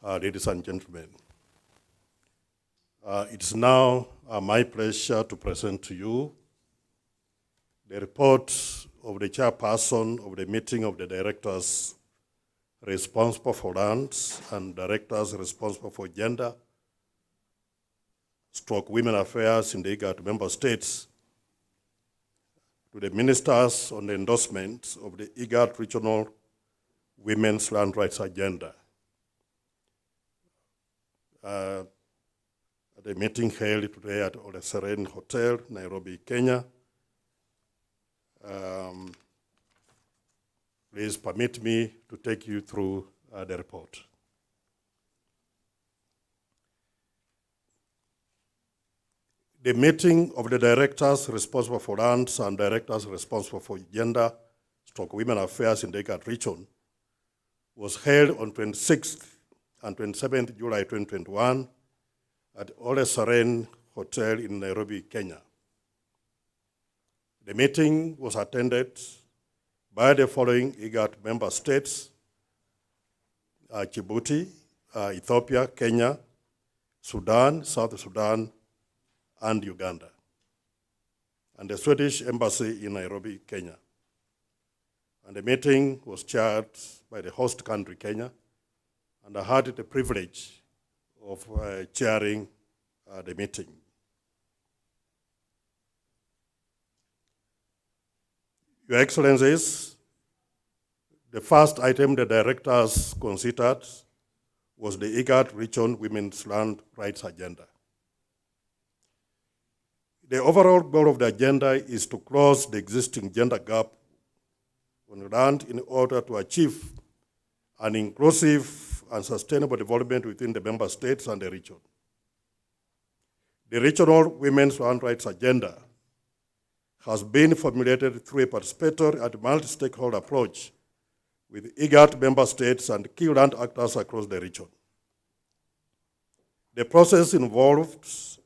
Ladies and gentlemen, it is now my pleasure to present to you the report of the chairperson of the meeting of the directors responsible for lands and directors responsible for gender, women affairs in the IGAD member states, to the ministers on the endorsement of the IGAD Regional Women's Land Rights Agenda. At a meeting held today at the Serene Hotel, Nairobi, Kenya. Please permit me to take you through the report. The meeting of the directors responsible for lands and directors responsible for gender, women affairs in the IGAD region was held on 26th and 27th July 2021 at Ole Serene Hotel in Nairobi, Kenya. The meeting was attended by the following IGAD member states: Djibouti, Ethiopia, Kenya, Sudan, South Sudan, and Uganda, and the Swedish Embassy in Nairobi, Kenya. And the meeting was chaired by the host country, Kenya, and I had the privilege of chairing the meeting. Your Excellencies, the first item the directors considered was the IGAD Region Women's Land Rights Agenda. The overall goal of the agenda is to close the existing gender gap on land in order to achieve an inclusive and sustainable development within the member states and the region. The Regional Women's Land Rights Agenda has been formulated through a participatory and multi-stakeholder approach with IGAD member states and key land actors across the region. The process involves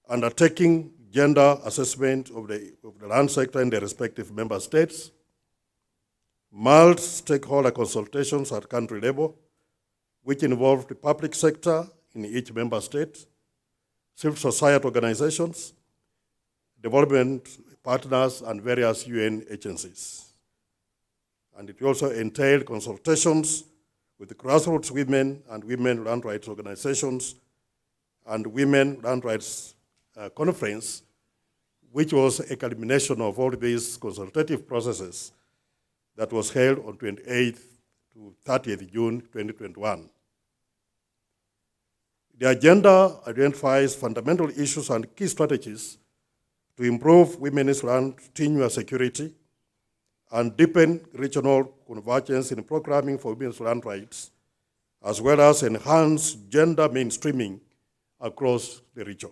undertaking gender assessment of the land sector in the respective member states, multi-stakeholder consultations at country level, which involve the public sector in each member state, civil society organizations, development partners, and various UN agencies. And it also entailed consultations with the grassroots women and women land rights organizations and women land rights conference, which was a culmination of all these consultative processes that was held on 28th to 30th June 2021. The agenda identifies fundamental issues and key strategies to improve women's land tenure security and deepen regional convergence in programming for women's land rights, as well as enhance gender mainstreaming across the region.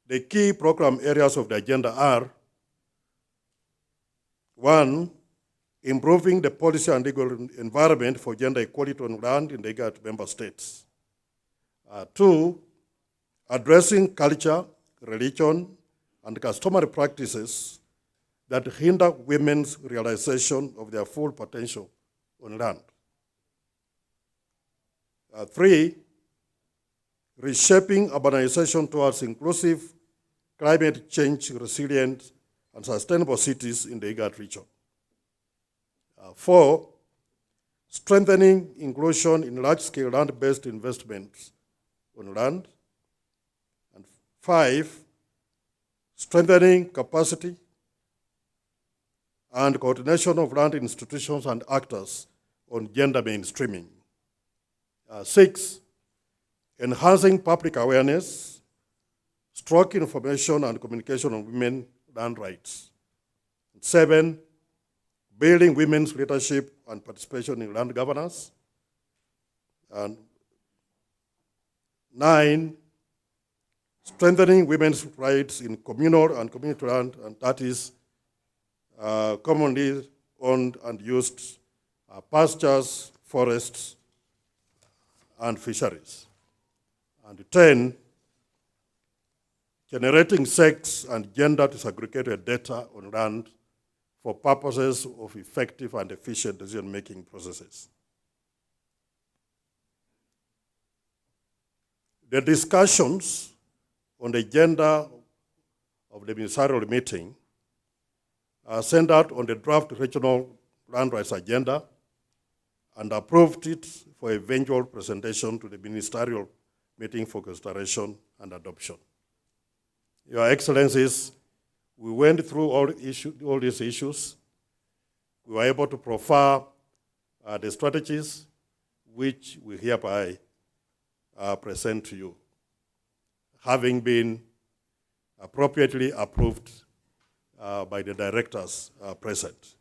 The key program areas of the agenda are: 1, improving the policy and legal environment for gender equality on land in the IGAD member states. 2, addressing culture, religion, and customary practices that hinder women's realization of their full potential on land. 3, reshaping urbanization towards inclusive, climate change resilient, and sustainable cities in the IGAD region. 4, strengthening inclusion in large-scale land-based investments on land. And 5, strengthening capacity and coordination of land institutions and actors on gender mainstreaming. 6, enhancing public awareness, information and communication on women land rights. 7, building women's leadership and participation in land governance. And 9, strengthening women's rights in communal and community land, and that is commonly owned and used pastures, forests, and fisheries. And 10, generating sex and gender disaggregated data on land for purposes of effective and efficient decision-making processes. The discussions on the agenda of the ministerial meeting are centered on the draft regional land rights agenda and approved it for eventual presentation to the ministerial meeting for consideration and adoption. Your Excellencies, we went through all these issues. We were able to profile the strategies which we hereby present to you, having been appropriately approved by the directors present.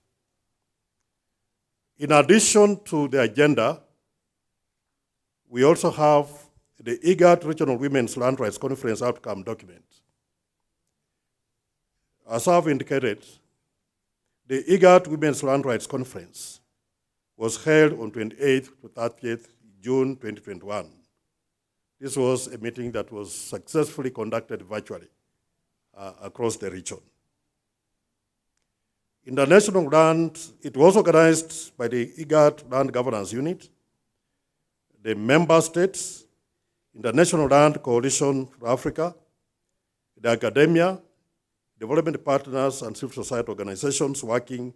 In addition to the agenda, we also have the IGAD Regional Women's Land Rights Conference outcome document. As I've indicated, the IGAD Women's Land Rights Conference was held on 28th to 30th June 2021. This was a meeting that was successfully conducted virtually across the region. International Land, it was organized by the IGAD Land Governance Unit, the member states, International Land Coalition for Africa, the academia, development partners, and civil society organizations working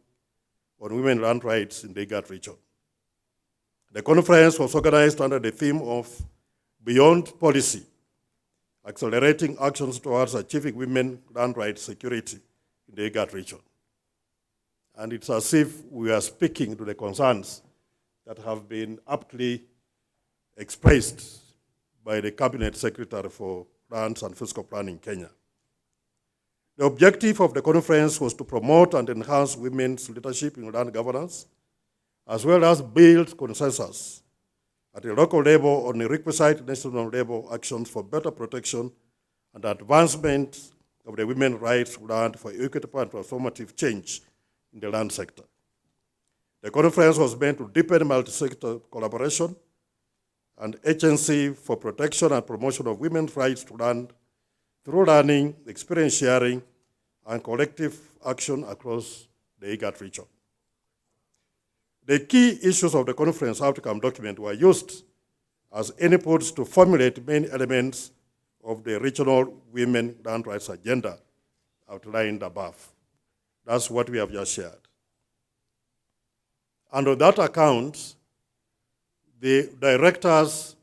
on women land rights in the IGAD region. The conference was organized under the theme of Beyond Policy, Accelerating Actions Towards Achieving Women Land Rights Security in the IGAD region. And it's as if we are speaking to the concerns that have been aptly expressed by the Cabinet Secretary for Lands and Fiscal Planning, Kenya. The objective of the conference was to promote and enhance women's leadership in land governance, as well as build consensus at the local level on the requisite national level actions for better protection and advancement of the women's rights to land for equitable and transformative change in the land sector. The conference was meant to deepen multi-sector collaboration and agency for protection and promotion of women's rights to land through learning, experience sharing, and collective action across the IGAD region. The key issues of the conference outcome document were used as inputs to formulate main elements of the regional women land rights agenda outlined above. That's what we have just shared. And on that account, the directors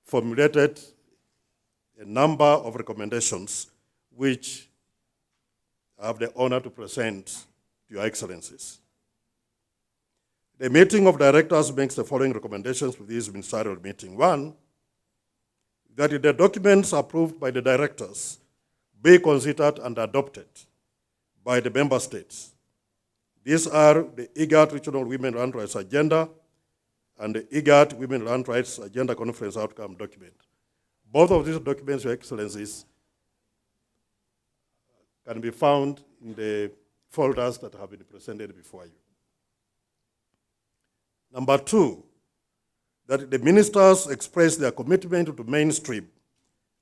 formulated a number of recommendations which I have the honor to present to your excellencies. The meeting of directors makes the following recommendations for this ministerial meeting. One, that the documents approved by the directors be considered and adopted by the member states. These are the IGAD Regional Women Land Rights Agenda and the IGAD Women Land Rights Agenda Conference Outcome Document. Both of these documents, Your Excellencies, can be found in the folders that have been presented before you. Number two, that the ministers express their commitment to mainstream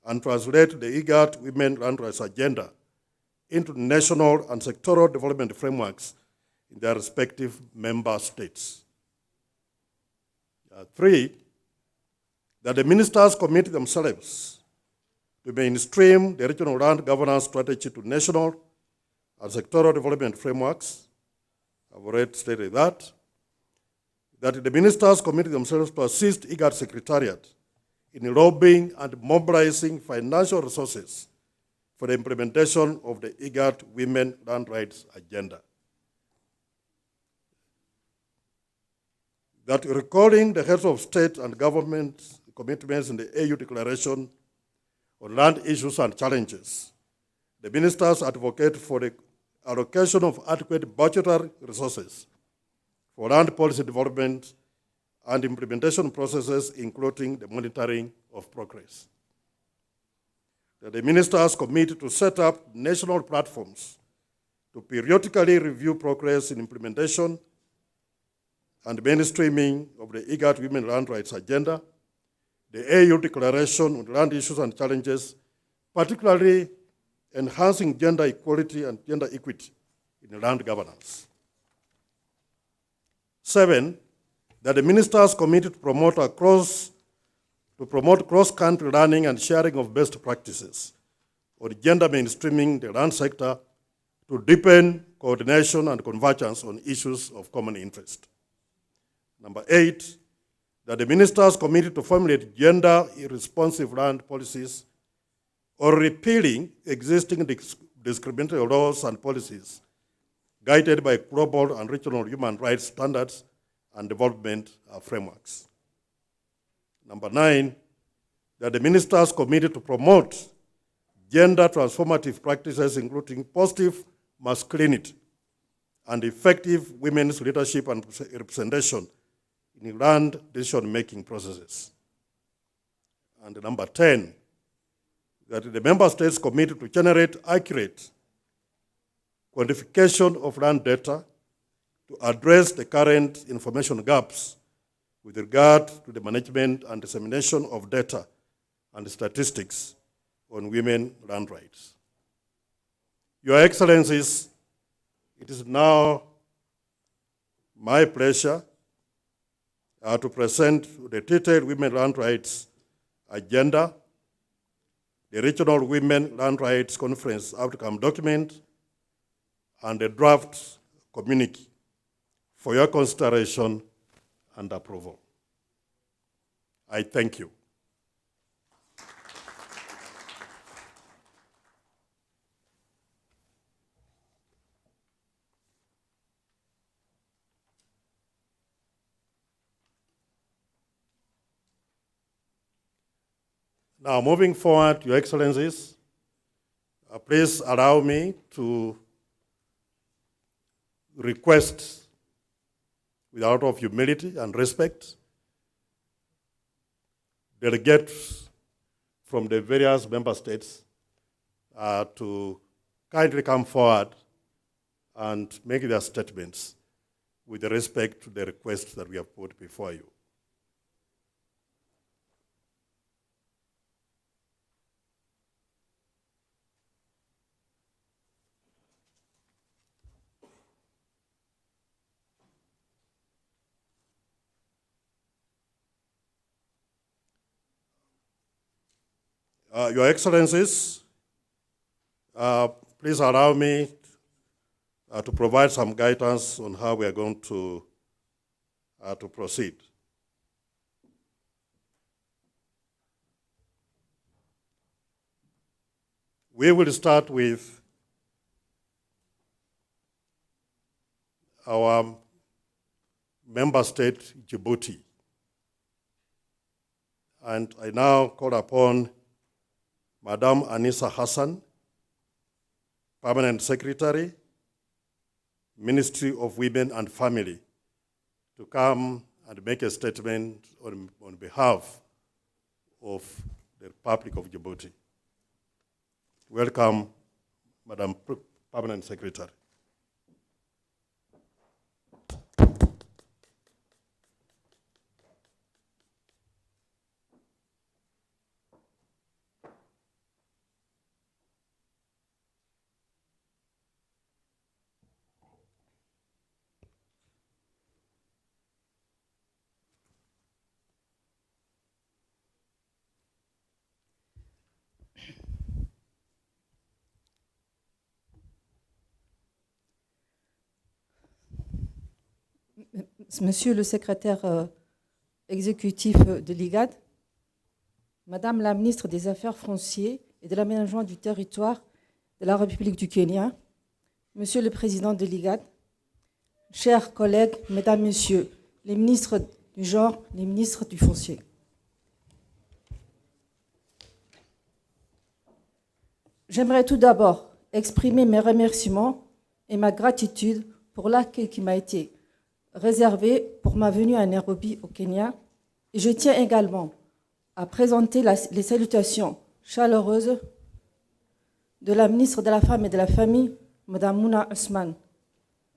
and translate the IGAD Women Land Rights Agenda into national and sectoral development frameworks in their respective member states. Three, that the ministers commit themselves to mainstream the regional land governance strategy to national and sectoral development frameworks. I've already stated that. That the ministers commit themselves to assist IGAD Secretariat in lobbying and mobilizing financial resources for the implementation of the IGAD Women Land Rights Agenda. That recalling the heads of state and government commitments in the AU Declaration on Land Issues and Challenges, the ministers advocate for the allocation of adequate budgetary resources for land policy development and implementation processes, including the monitoring of progress. That the ministers commit to set up national platforms to periodically review progress in implementation and mainstreaming of the IGAD Women Land Rights Agenda, the AU Declaration on Land Issues and Challenges, particularly enhancing gender equality and gender equity in land governance. 7, that the ministers committed to promote cross-country learning and sharing of best practices on gender mainstreaming the land sector to deepen coordination and convergence on issues of common interest. Number 8, that the ministers committed to formulate gender-responsive land policies or repealing existing discriminatory laws and policies guided by global and regional human rights standards and development frameworks. Number 9, that the ministers committed to promote gender transformative practices, including positive masculinity and effective women's leadership and representation in land decision-making processes. And number 10, that the member states committed to generate accurate quantification of land data to address the current information gaps with regard to the management and dissemination of data and statistics on women land rights. Your Excellencies, it is now my pleasure to present the detailed women land rights agenda, the Regional Women Land Rights Conference outcome document, and the draft communique for your consideration and approval. I thank you. Now, moving forward, Your Excellencies, please allow me to request, with out of humility and respect, delegates from the various member states to kindly come forward and make their statements with respect to the request that we have put before you. Your Excellencies, please allow me to provide some guidance on how we are going to proceed. We will start with our member state, Djibouti. And I now call upon Madam Anissa Hassan, Permanent Secretary, Ministry of Women and Family, to come and make a statement on behalf of the Republic of Djibouti. Welcome, Madam Permanent Secretary. Monsieur le secrétaire exécutif de l'IGAD, Madame la ministre des Affaires foncières et de l'aménagement du territoire de la République du Kenya, Monsieur le président de l'IGAD, chers collègues, Mesdames, Messieurs, les ministres du genre, les ministres du foncier. J'aimerais tout d'abord exprimer mes remerciements et ma gratitude pour l'accueil qui m'a été réservé pour ma venue à Nairobi, au Kenya. Et je tiens également à présenter les salutations chaleureuses de la ministre de la Femme et de la Famille, Mme Mouna Ousmane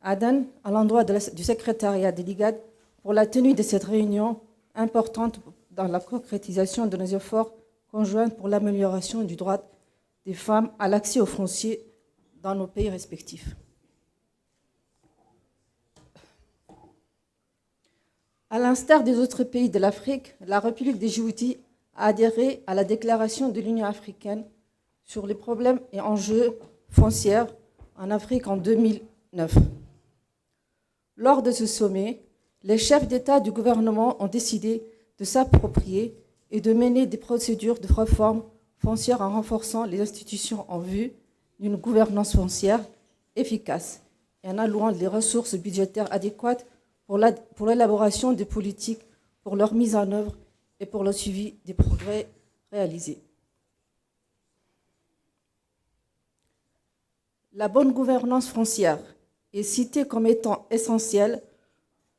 Aden, à l'endroit du secrétariat de l'IGAD pour la tenue de cette réunion importante dans la concrétisation de nos efforts conjoints pour l'amélioration du droit des femmes à l'accès aux fonciers dans nos pays respectifs. À l'instar des autres pays de l'Afrique, la République de Djibouti a adhéré à la déclaration de l'Union africaine sur les problèmes et enjeux fonciers en Afrique en 2009. Lors de ce sommet, les chefs d'État du gouvernement ont décidé de s'approprier et de mener des procédures de réforme foncière en renforçant les institutions en vue d'une gouvernance foncière efficace et en allouant les ressources budgétaires adéquates pour l'élaboration des politiques, pour leur mise en œuvre et pour le suivi des progrès réalisés. La bonne gouvernance foncière est citée comme étant essentielle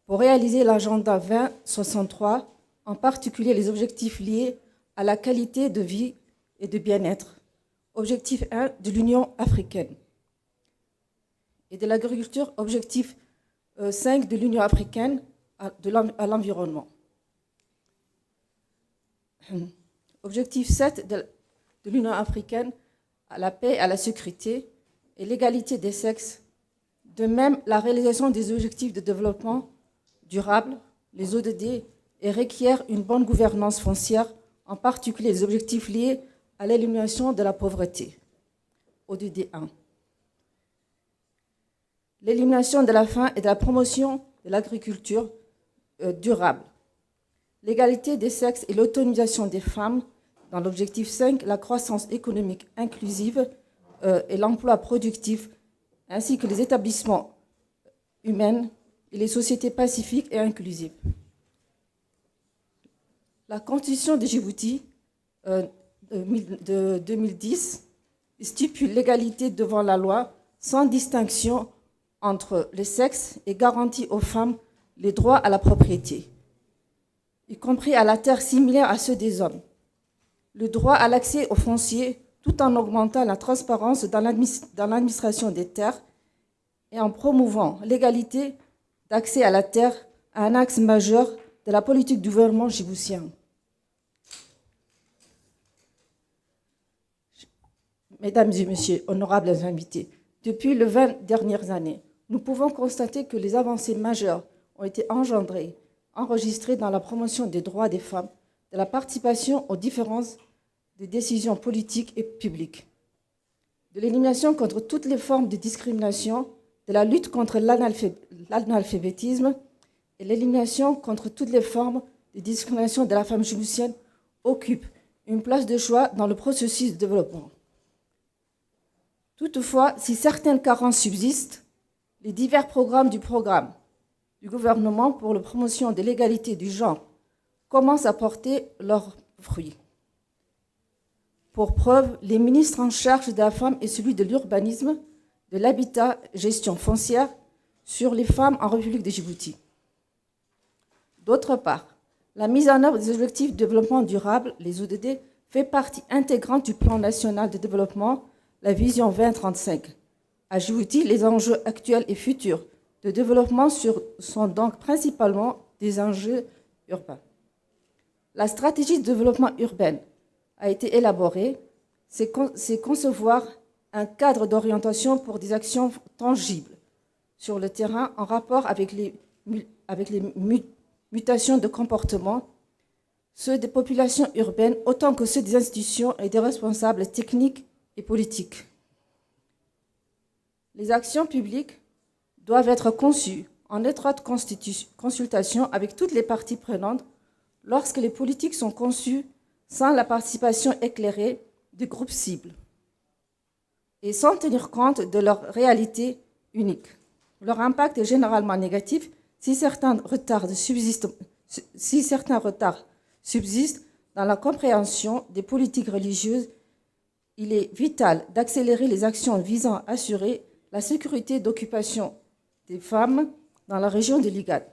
pour réaliser l'agenda 2063, en particulier les objectifs liés à la qualité de vie et de bien-être, objectif 1 de l'Union africaine, et de l'agriculture, objectif 5 de l'Union africaine à l'environnement. Objectif 7 de l'Union africaine à la paix, à la sécurité et l'égalité des sexes. De même, la réalisation des objectifs de développement durable, les ODD, et requiert une bonne gouvernance foncière, en particulier les objectifs liés à l'élimination de la pauvreté, ODD 1. L'élimination de la faim et de la promotion de l'agriculture durable. L'égalité des sexes et l'autonomisation des femmes. Dans l'objectif 5, la croissance économique inclusive et l'emploi productif, ainsi que les établissements humains et les sociétés pacifiques et inclusives. La Constitution de Djibouti de 2010 stipule l'égalité devant la loi sans distinction entre les sexes et garantit aux femmes les droits à la propriété, y compris à la terre similaire à ceux des hommes, le droit à l'accès aux fonciers tout en augmentant la transparence dans l'administration des terres et en promouvant l'égalité d'accès à la terre, un axe majeur de la politique du gouvernement djiboutien. Mesdames et messieurs, honorables invités, depuis les 20 dernières années, nous pouvons constater que les avancées majeures ont été enregistrées dans la promotion des droits des femmes, de la participation aux différences des décisions politiques et publiques, de l'élimination contre toutes les formes de discrimination, de la lutte contre l'analphabétisme et l'élimination contre toutes les formes de discrimination de la femme djiboutienne occupent une place de choix dans le processus de développement. Toutefois, si certaines carences subsistent, les divers programmes du gouvernement pour la promotion de l'égalité du genre commencent à porter leurs fruits. Pour preuve, les ministres en charge de la femme et celui de l'urbanisme, de l'habitat, gestion foncière, sur les femmes en République de Djibouti. D'autre part, la mise en œuvre des objectifs de développement durable, les ODD, fait partie intégrante du plan national de développement, la vision 2035. À Djibouti, les enjeux actuels et futurs de développement sont donc principalement des enjeux urbains. La stratégie de développement urbain a été élaborée, c'est concevoir un cadre d'orientation pour des actions tangibles sur le terrain en rapport avec les mutations de comportement, ceux des populations urbaines autant que ceux des institutions et des responsables techniques et politiques. Les actions publiques doivent être conçues en étroite consultation avec toutes les parties prenantes lorsque les politiques sont conçues sans la participation éclairée des groupes cibles et sans tenir compte de leur réalité unique. Leur impact est généralement négatif si certains retards subsistent dans la compréhension des politiques religieuses. Il est vital d'accélérer les actions visant à assurer la sécurité d'occupation des femmes dans la région de l'IGAD.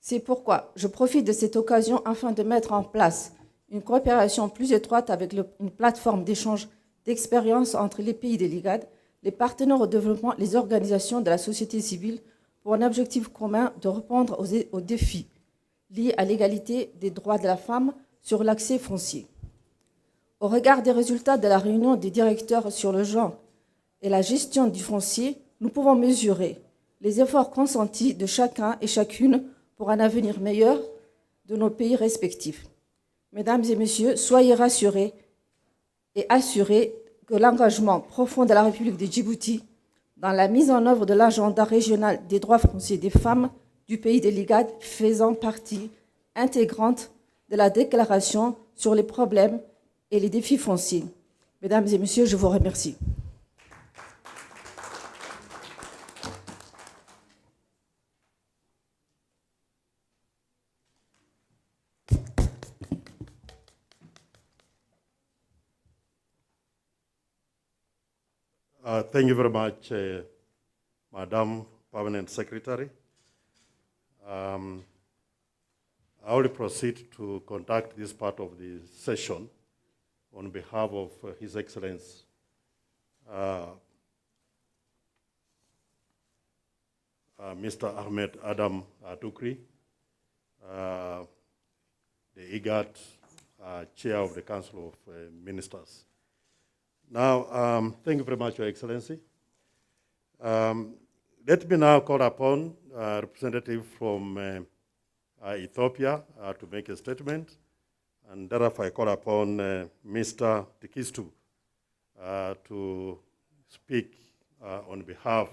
C'est pourquoi je profite de cette occasion afin de mettre en place une coopération plus étroite avec une plateforme d'échange d'expériences entre les pays de l'IGAD, les partenaires au développement, les organisations de la société civile pour un objectif commun de répondre aux défis liés à l'égalité des droits de la femme sur l'accès foncier. Au regard des résultats de la réunion des directeurs sur le genre et la gestion du foncier nous pouvons mesurer les efforts consentis de chacun et chacune pour un avenir meilleur de nos pays respectifs. Mesdames et messieurs, soyez rassurés et assurés que l'engagement profond de la République de Djibouti dans la mise en œuvre de l'agenda régional des droits fonciers des femmes du pays de l'IGAD faisant partie intégrante de la déclaration sur les problèmes et les défis fonciers. Mesdames et messieurs, je vous remercie. Thank you very much, Madam Permanent Secretary. I will proceed to conduct this part of the session on behalf of His Excellency Mr. Ahmed Adam Tukri, the IGAD Chair of the Council of Ministers. Now, thank you very much, Your Excellency. Let me now call upon a representative from Ethiopia to make a statement, and thereafter I call upon Mr. Tikistu to speak on behalf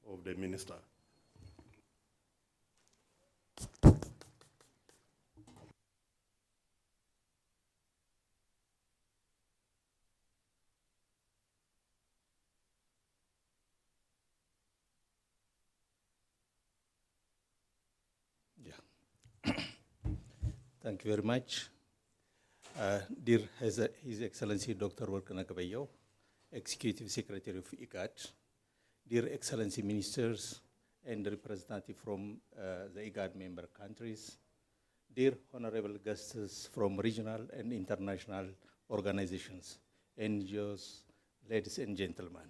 of the minister. Thank you very much. Dear His Excellency Dr. Workana Kabayo, Executive Secretary of IGAD, Dear Excellency Ministers and representatives from the IGAD member countries, dear honorable guests from regional and international organizations, NGOs, ladies and gentlemen.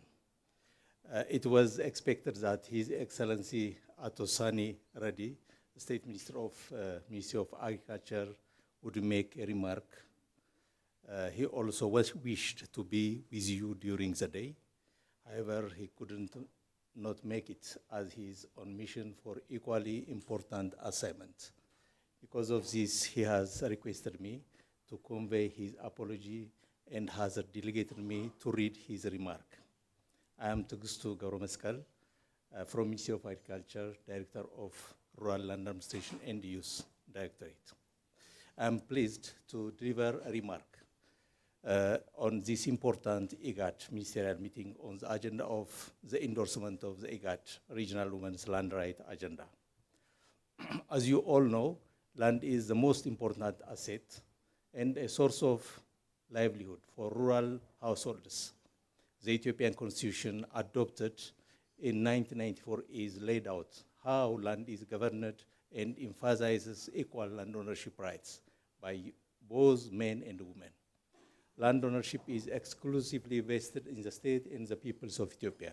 It was expected that His Excellency Atosani Reddy, State Minister of Ministry of Agriculture, would make a remark. He also wished to be with you during the day. However, he couldn't not make it as he is on mission for equally important assignment. Because of this, he has requested me to convey his apology and has delegated me to read his remark. I am Tugustu Gauromeskal from Ministry of Agriculture, Director of Rural Land Administration and Use Directorate. I am pleased to deliver a remark on this important IGAD ministerial meeting on the agenda of the endorsement of the IGAD Regional Women's Land Right Agenda. As you all know, land is the most important asset and a source of livelihood for rural households. The Ethiopian Constitution adopted in 1994 is laid out how land is governed and emphasizes equal land ownership rights by both men and women. Land ownership is exclusively vested in the state and the peoples of Ethiopia.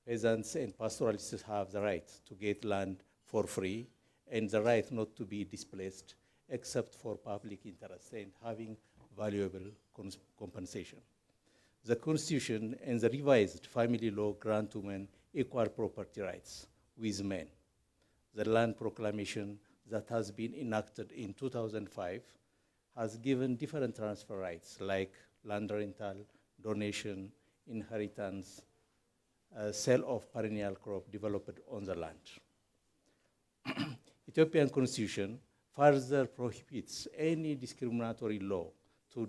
Peasants and pastoralists have the right to get land for free and the right not to be displaced except for public interest and having valuable compensation. The Constitution and the revised family law grant women equal property rights with men. The land proclamation that has been enacted in 2005 has given different transfer rights like land rental, donation, inheritance, sale of perennial crop developed on the land. Ethiopian Constitution further prohibits any discriminatory law to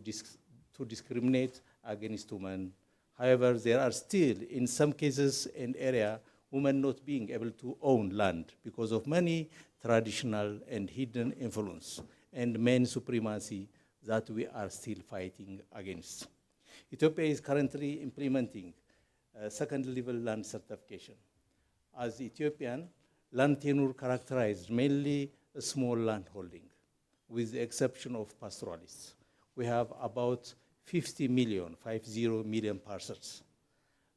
discriminate against women. However, there are still, in some cases and areas, women not being able to own land because of many traditional and hidden influence and men supremacy that we are still fighting against. Ethiopia is currently implementing second-level land certification. As Ethiopian, land tenure characterized mainly a small land holding, with the exception of pastoralists. We have about 50 million parcels.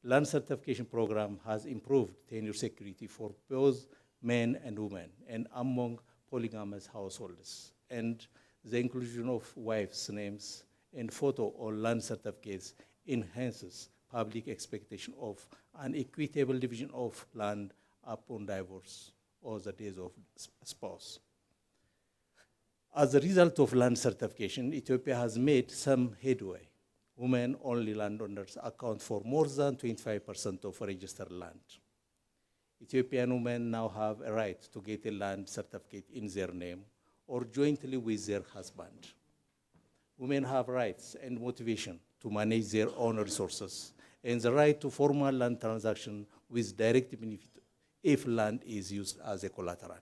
Land certification program has improved tenure security for both men and women and among polygamous households. And the inclusion of wives' names and photo on land certificates enhances public expectation of an equitable division of land upon divorce or the days of spouse. As a result of land certification, Ethiopia has made some headway. Women-only landowners account for more than 25% of registered land. Ethiopian women now have a right to get a land certificate in their name or jointly with their husband. Women have rights and motivation to manage their own resources and the right to formal land transaction with direct benefit if land is used as a collateral.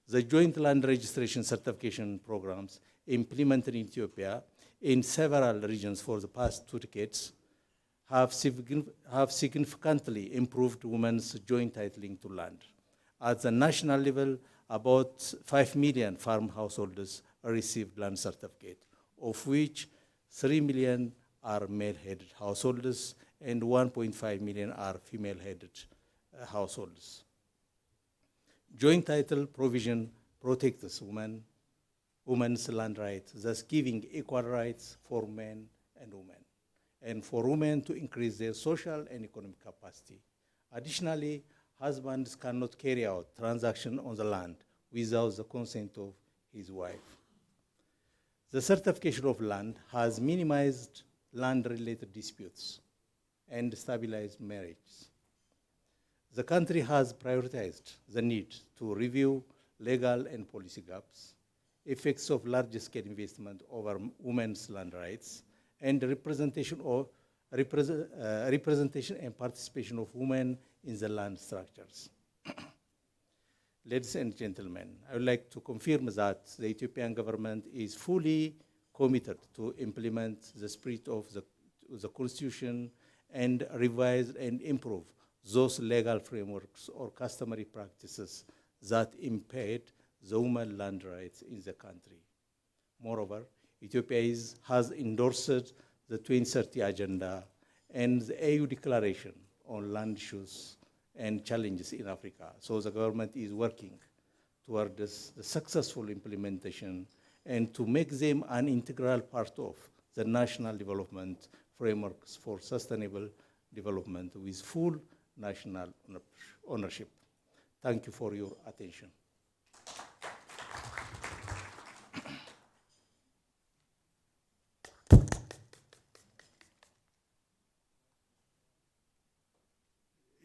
The joint land registration certification programs implemented in Ethiopia in several regions for the past 2 decades have significantly improved women's joint titling to land. At the national level, about 5 million farm householders received land certificate, of which 3 million are male-headed householders and 1.5 million are female-headed households. Joint title provision protects women's land rights, thus giving equal rights for men and women, and for women to increase their social and economic capacity. Additionally, husbands cannot carry out transactions on the land without the consent of his wife. The certification of land has minimized land-related disputes and stabilized marriages. The country has prioritized the need to review legal and policy gaps, effects of large-scale investment over women's land rights, and representation and participation of women in the land structures. Ladies and gentlemen, I would like to confirm that the Ethiopian government is fully committed to implement the spirit of the Constitution and revise and improve those legal frameworks or customary practices that impede the women's land rights in the country. Moreover, Ethiopia has endorsed the 2030 Agenda and the AU Declaration on Land Issues and Challenges in Africa. So the government is working toward the successful implementation and to make them an integral part of the national development frameworks for sustainable development with full national ownership. Thank you for your attention.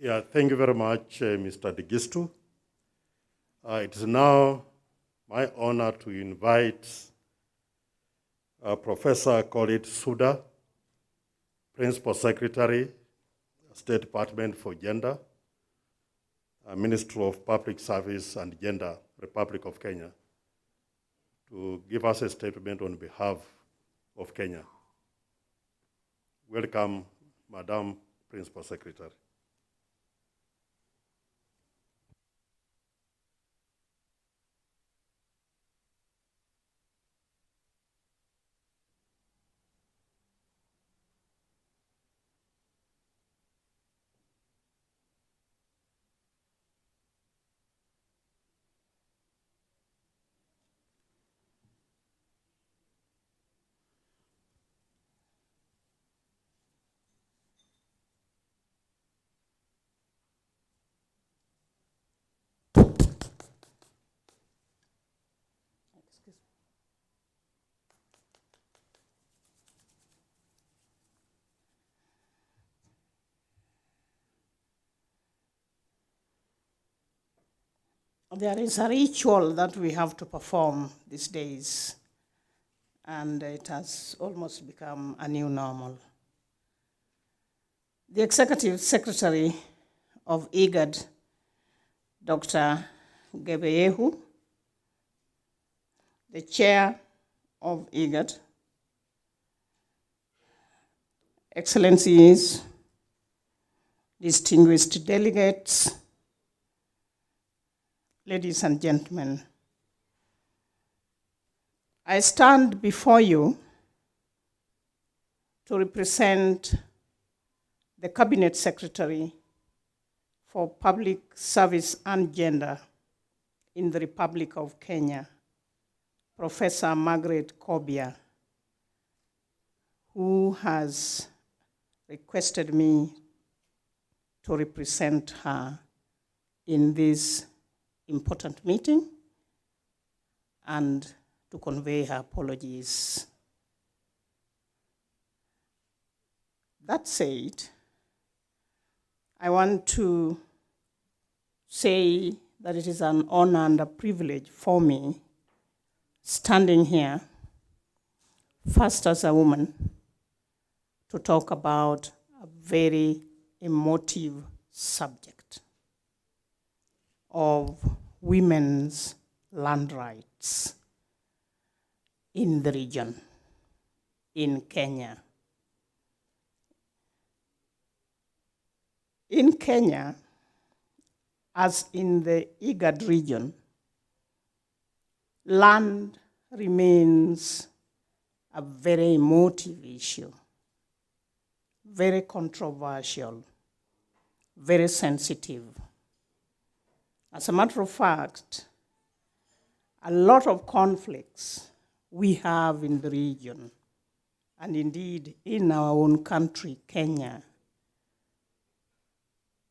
Yeah, thank you very much, Mr. Degistu. It is now my honor to invite Professor Khalid Suda, Principal Secretary, State Department for Gender, Ministry of Public Service and Gender, Republic of Kenya, to give us a statement on behalf of Kenya. Welcome, Madam Principal Secretary. There is a ritual that we have to perform these days, and it has almost become a new normal. The Executive Secretary of IGAD, Dr. Gebeyehu, the Chair of IGAD, Excellencies, distinguished delegates, ladies and gentlemen, I stand before you to represent the Cabinet Secretary for Public Service and Gender in the Republic of Kenya, Professor Margaret Kobia, who has requested me to represent her in this important meeting and to convey her apologies. That said, I want to say that it is an honor and a privilege for me standing here, first as a woman, to talk about a very emotive subject of women's land rights in the region, in Kenya. In Kenya, as in the IGAD region, land remains a very emotive issue, very controversial, very sensitive. As a matter of fact, a lot of conflicts we have in the region, and indeed in our own country, Kenya,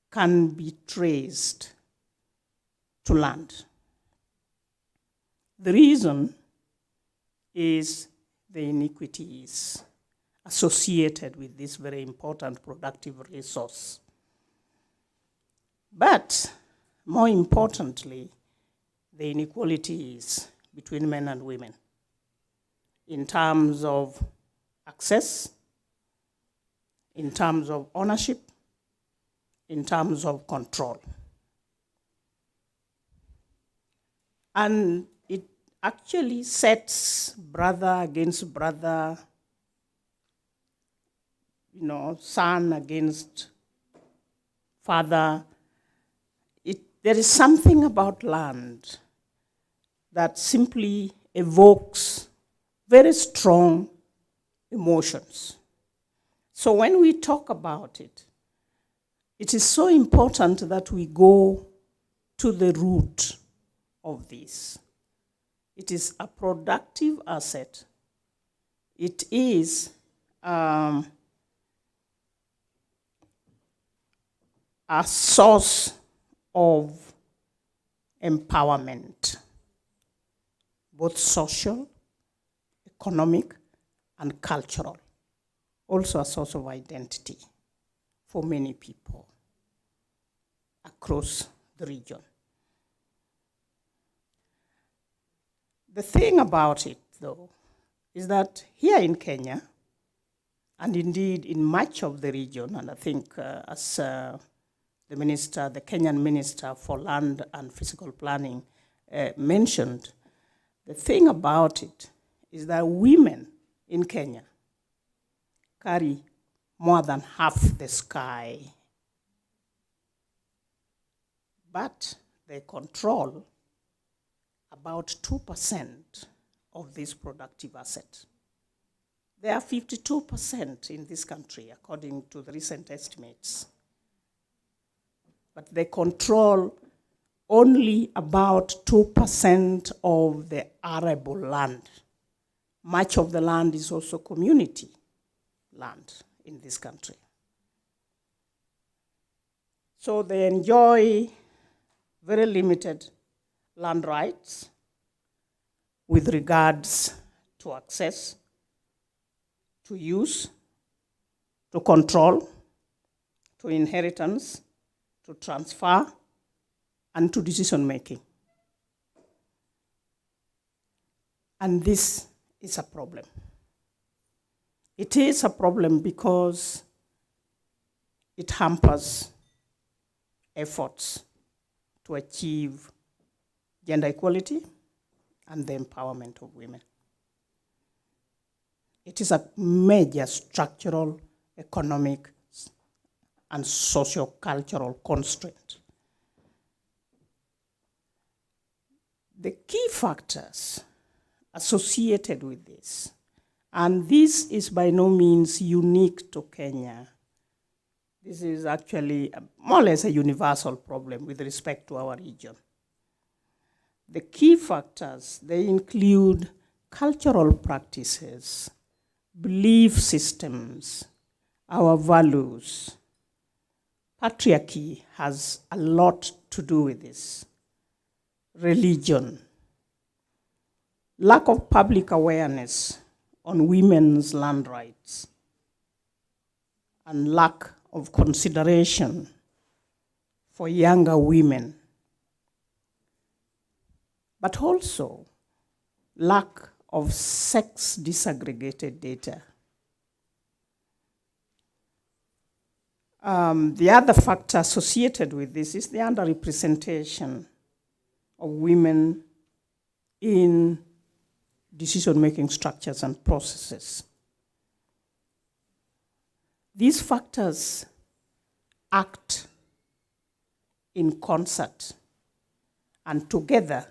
can be traced to land. The reason is the inequities associated with this very important productive resource. But more importantly, the inequalities between men and women in terms of access, in terms of ownership, in terms of control. And it actually sets brother against brother, son against father. There is something about land that simply evokes very strong emotions. So when we talk about it, it is so important that we go to the root of this. It is a productive asset. It is a source of empowerment, both social, economic, and cultural. Also a source of identity for many people across the region. The thing about it, though, is that here in Kenya, and indeed in much of the region, and I think as the Kenyan Minister for Land and Physical Planning mentioned, the thing about it is that women in Kenya carry more than half the sky, but they control about 2% of this productive asset. There are 52% in this country, according to the recent estimates. But they control only about 2% of the arable land. Much of the land is also community land in this country. So they enjoy very limited land rights with regards to access, to use, to control, to inheritance, to transfer, and to decision making. And this is a problem. It is a problem because it hampers efforts to achieve gender equality and the empowerment of women. It is a major structural, economic, and socio-cultural constraint. The key factors associated with this, and this is by no means unique to Kenya. This is actually more or less a universal problem with respect to our region. The key factors, they include cultural practices, belief systems, our values. Patriarchy has a lot to do with this. Religion, lack of public awareness on women's land rights, and lack of consideration for younger women, but also lack of sex disaggregated data. The other factor associated with this is the underrepresentation of women in decision-making structures and processes. These factors act in concert, and together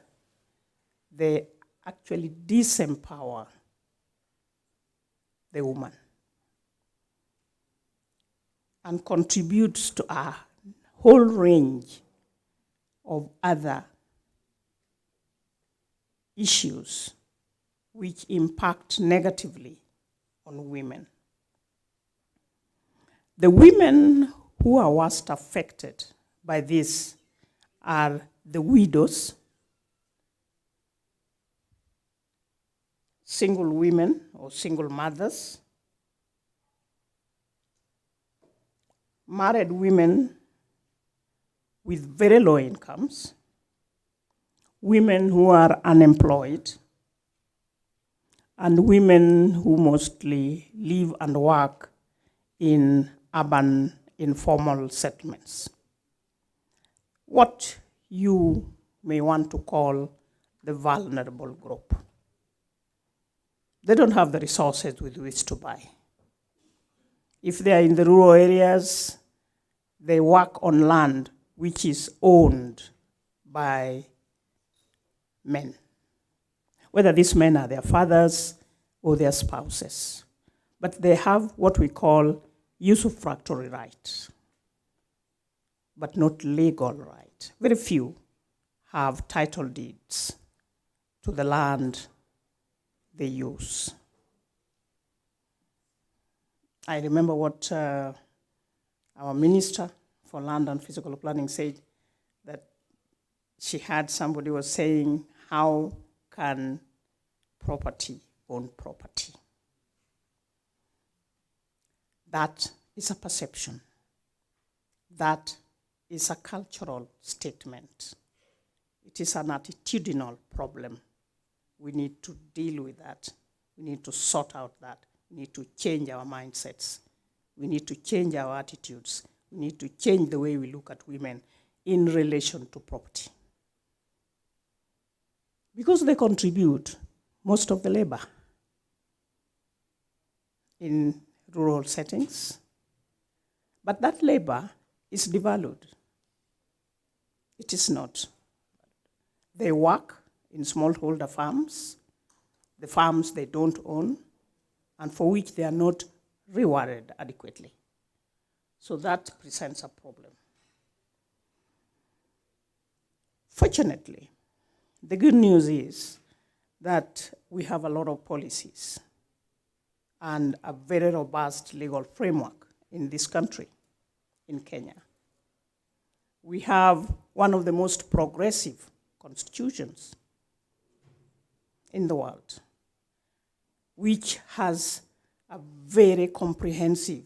they actually disempower the woman and contributes to a whole range of other issues which impact negatively on women. The women who are worst affected by this are the widows, single women or single mothers, married women with very low incomes, women who are unemployed, and women who mostly live and work in urban informal settlements. What you may want to call the vulnerable group. They don't have the resources with which to buy. If they are in the rural areas, they work on land which is owned by men, whether these men are their fathers or their spouses. But they have what we call usufructory rights, but not legal right. Very few have title deeds to the land they use. I remember what our Minister for Land and Physical Planning said, that she had somebody was saying, how can property own property? That is a perception. That is a cultural statement. It is an attitudinal problem. We need to deal with that. We need to sort out that. We need to change our mindsets. We need to change our attitudes. We need to change the way we look at women in relation to property. Because they contribute most of the labor in rural settings. But that labor is devalued. It is not. They work in smallholder farms, the farms they don't own, and for which they are not rewarded adequately. So that presents a problem. Fortunately, the good news is that we have a lot of policies and a very robust legal framework in this country, in Kenya. We have one of the most progressive constitutions in the world, which has a very comprehensive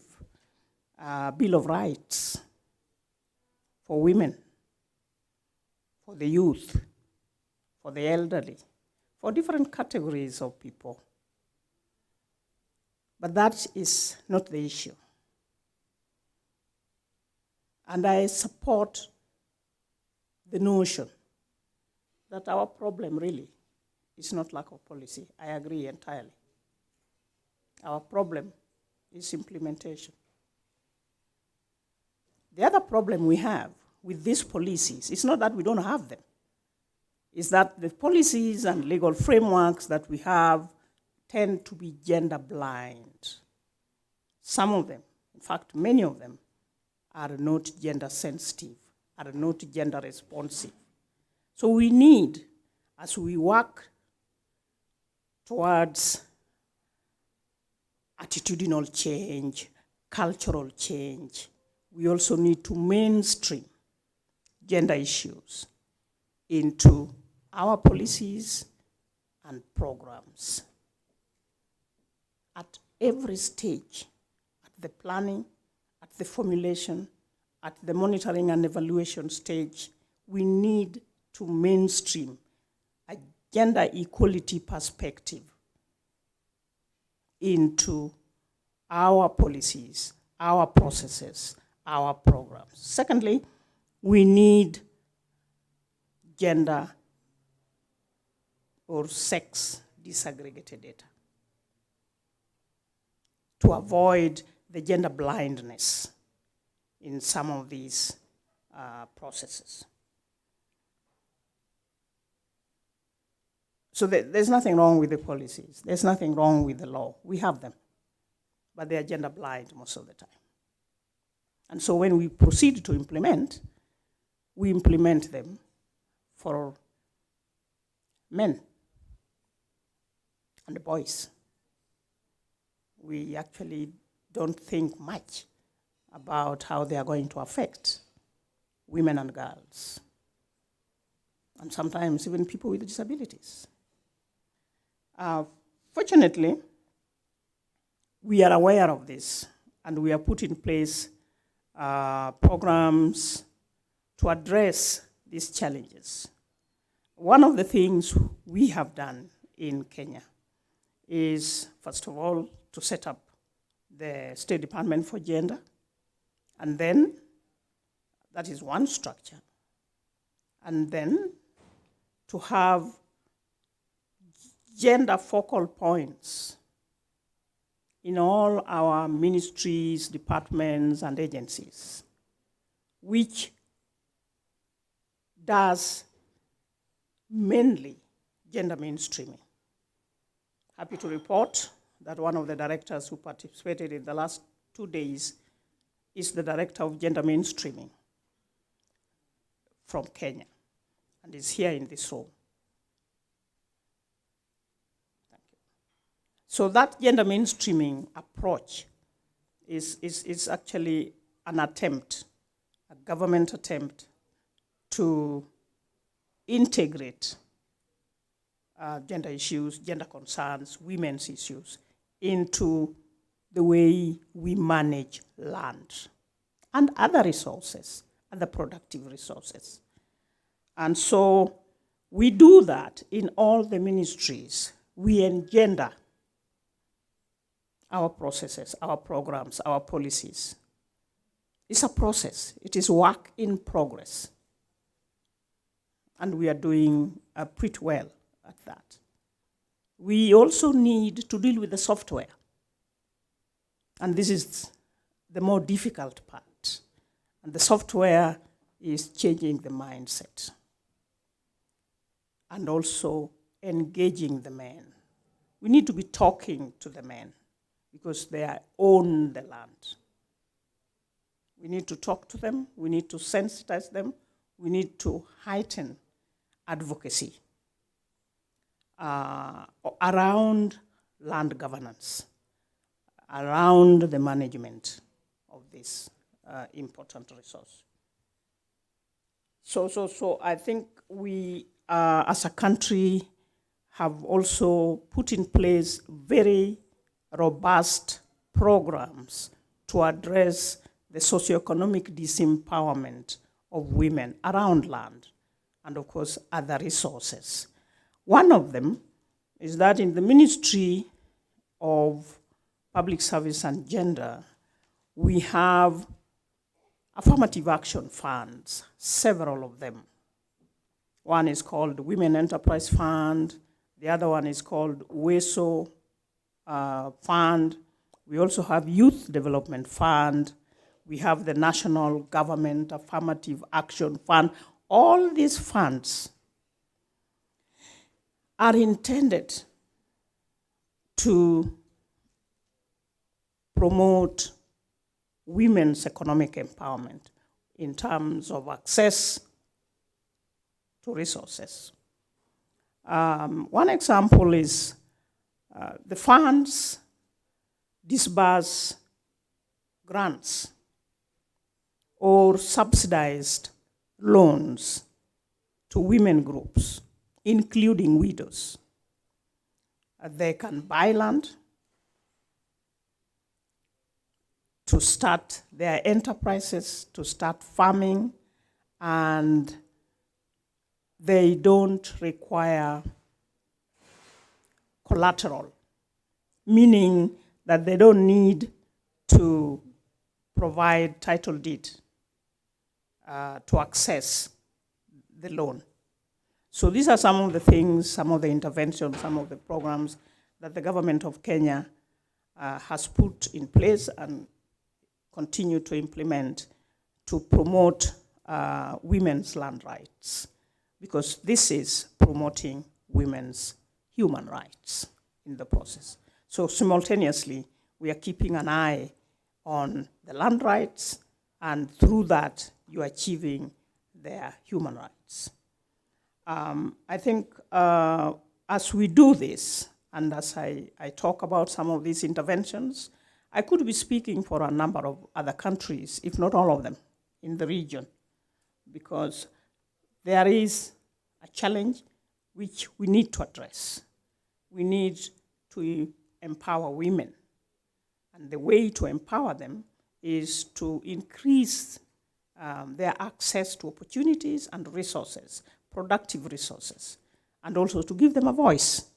Bill of Rights for women, for the youth, for the elderly, for different categories of people. But that is not the issue. And I support the notion that our problem really is not lack of policy. I agree entirely. Our problem is implementation. The other problem we have with these policies is not that we don't have them. It's that the policies and legal frameworks that we have tend to be gender blind. Some of them, in fact, many of them, are not gender sensitive, are not gender responsive. So we need, as we work towards attitudinal change, cultural change. We also need to mainstream gender issues into our policies and programs. At every stage, at the planning, at the formulation, at the monitoring and evaluation stage, we need to mainstream a gender equality perspective into our policies, our processes, our programs. Secondly, we need gender or sex disaggregated data to avoid the gender blindness in some of these processes. So there's nothing wrong with the policies. There's nothing wrong with the law. We have them, but they are gender blind most of the time. And so when we proceed to implement, we implement them for men and boys. We actually don't think much about how they are going to affect women and girls, and sometimes even people with disabilities. Fortunately, we are aware of this, and we have put in place programs to address these challenges. One of the things we have done in Kenya is, first of all, to set up the State Department for Gender, and then that is one structure, and then to have gender focal points in all our ministries, departments, and agencies, which does mainly gender mainstreaming. Happy to report that one of the directors who participated in the last 2 days is the director of gender mainstreaming from Kenya, and is here in this room. Thank you. So that gender mainstreaming approach is actually an attempt, a government attempt to integrate gender issues, gender concerns, women's issues into the way we manage land and other resources, other productive resources. And so we do that in all the ministries. We engender our processes, our programs, our policies. It's a process. It is work in progress. And we are doing pretty well at that. We also need to deal with the software. And this is the more difficult part. And the software is changing the mindset and also engaging the men. We need to be talking to the men because they own the land. We need to talk to them. We need to sensitize them. We need to heighten advocacy around land governance, around the management of this important resource. So I think we, as a country, have also put in place very robust programs to address the socioeconomic disempowerment of women around land and, of course, other resources. One of them is that in the Ministry of Public Service and Gender, we have affirmative action funds, several of them. One is called Women Enterprise Fund. The other one is called WESO Fund. We also have Youth Development Fund. We have the National Government Affirmative Action Fund. All these funds are intended to promote women's economic empowerment in terms of access to resources. One example is the funds disburse grants or subsidized loans to women groups, including widows. They can buy land to start their enterprises, to start farming, and they don't require collateral, meaning that they don't need to provide title deed to access the loan. So these are some of the things, some of the interventions, some of the programs that the government of Kenya has put in place and continue to implement to promote women's land rights, because this is promoting women's human rights in the process. So simultaneously, we are keeping an eye on the land rights, and through that, you're achieving their human rights. I think as we do this, and as I talk about some of these interventions, I could be speaking for a number of other countries, if not all of them, in the region, because there is a challenge which we need to address. We need to empower women. And the way to empower them is to increase their access to opportunities and resources, productive resources, and also to give them a voice.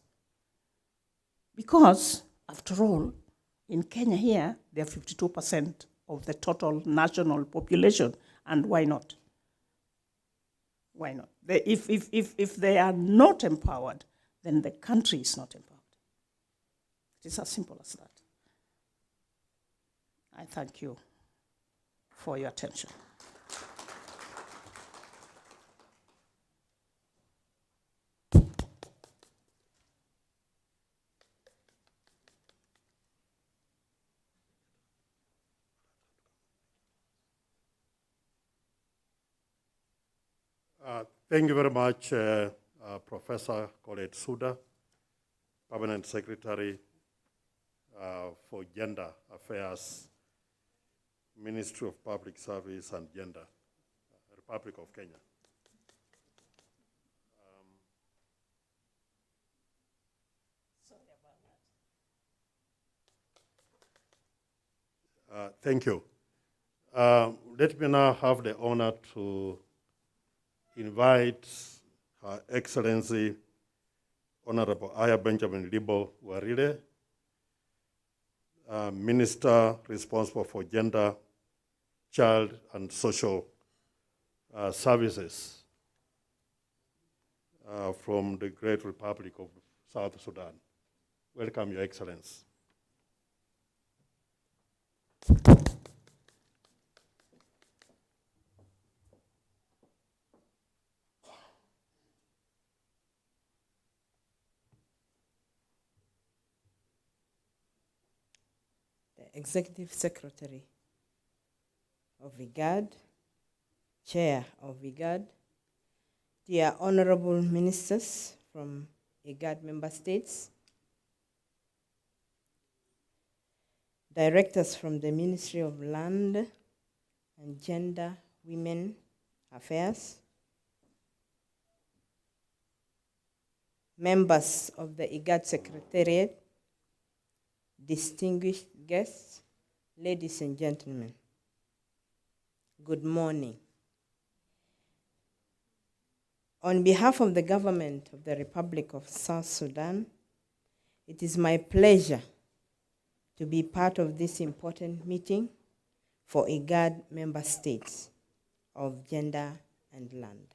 Because, after all, in Kenya here, they are 52% of the total national population, and why not? Why not? If they are not empowered, then the country is not empowered. It is as simple as that. I thank you for your attention. Thank you very much, Professor Colette Suda, Permanent Secretary for Gender Affairs, Ministry of Public Service and Gender, Republic of Kenya. Sorry about that. Thank you. Let me now have the honor to invite Her Excellency Honorable Aya Benjamin Libo Warire, Minister responsible for Gender, Child and Social Services from the Great Republic of South Sudan. Welcome, Your Excellency. Executive Secretary of IGAD, Chair of IGAD, dear Honorable Ministers from IGAD member states, Directors from the Ministry of Land and Gender, Women Affairs, members of the IGAD Secretariat, distinguished guests, ladies and gentlemen, good morning. On behalf of the government of the Republic of South Sudan, it is my pleasure to be part of this important meeting for IGAD member states of Gender and Land.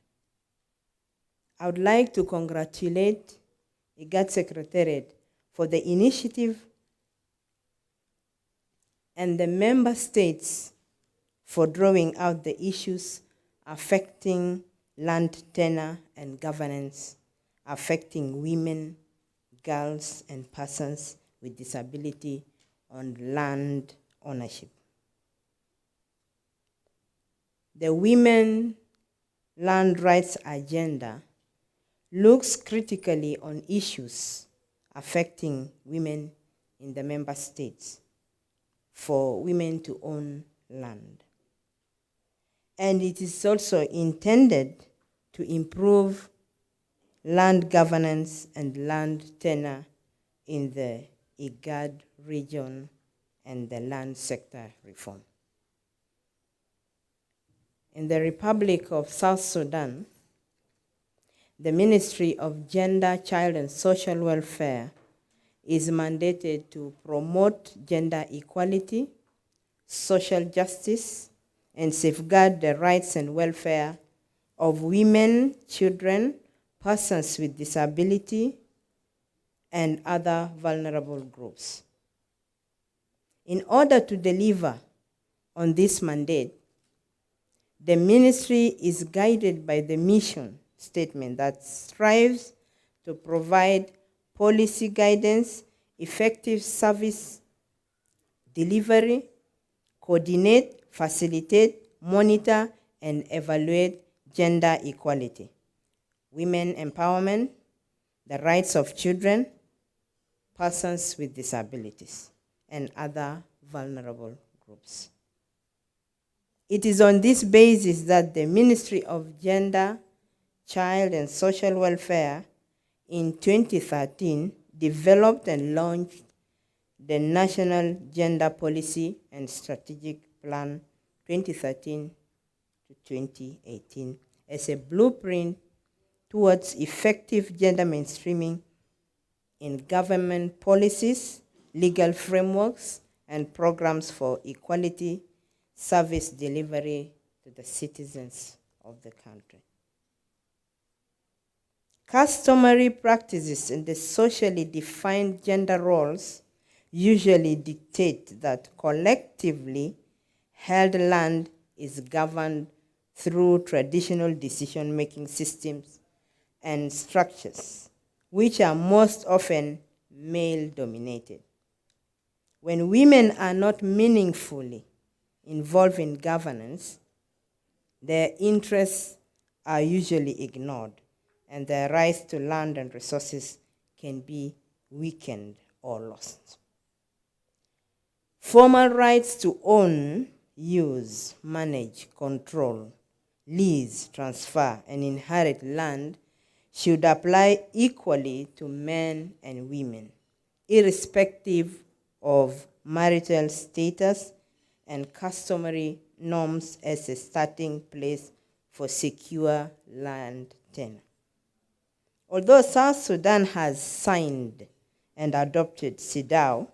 I would like to congratulate IGAD Secretariat for the initiative and the member states for drawing out the issues affecting land tenure and governance, affecting women, girls, and persons with disability on land ownership. The Women Land Rights Agenda looks critically on issues affecting women in the member states. for women to own land. And it is also intended to improve land governance and land tenure in the IGAD region and the land sector reform. In the Republic of South Sudan, the Ministry of Gender, Child and Social Welfare is mandated to promote gender equality, social justice, and safeguard the rights and welfare of women, children, persons with disability, and other vulnerable groups. In order to deliver on this mandate, the ministry is guided by the mission statement that strives to provide policy guidance, effective service delivery, coordinate, facilitate, monitor, and evaluate gender equality, women empowerment, the rights of children, persons with disabilities, and other vulnerable groups. It is on this basis that the Ministry of Gender, Child and Social Welfare in 2013 developed and launched the National Gender Policy and Strategic Plan 2013 to 2018 as a blueprint towards effective gender mainstreaming in government policies, legal frameworks, and programs for equality service delivery to the citizens of the country. Customary practices in the socially defined gender roles usually dictate that collectively held land is governed through traditional decision-making systems and structures, which are most often male-dominated. When women are not meaningfully involved in governance, their interests are usually ignored, and their rights to land and resources can be weakened or lost. Formal rights to own, use, manage, control, lease, transfer, and inherit land should apply equally to men and women, irrespective of marital status and customary norms as a starting place for secure land tenure. Although South Sudan has signed and adopted CEDAW,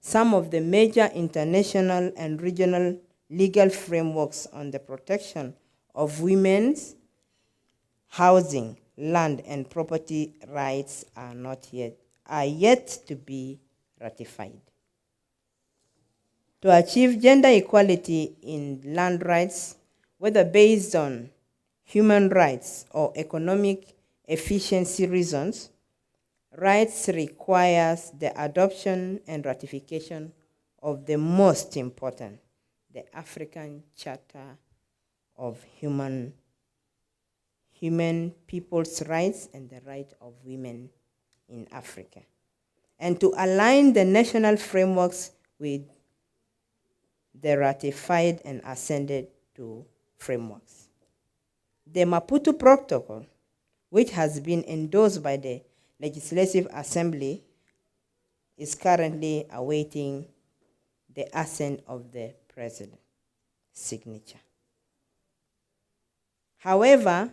some of the major international and regional legal frameworks on the protection of women's housing, land, and property rights are yet to be ratified. To achieve gender equality in land rights, whether based on human rights or economic efficiency reasons, rights requires the adoption and ratification of the most important, the African Charter of Human People's Rights and the Right of Women in Africa, and to align the national frameworks with the ratified and ascended to frameworks. The Maputo Protocol, which has been endorsed by the Legislative Assembly, is currently awaiting the assent of the President's signature. However,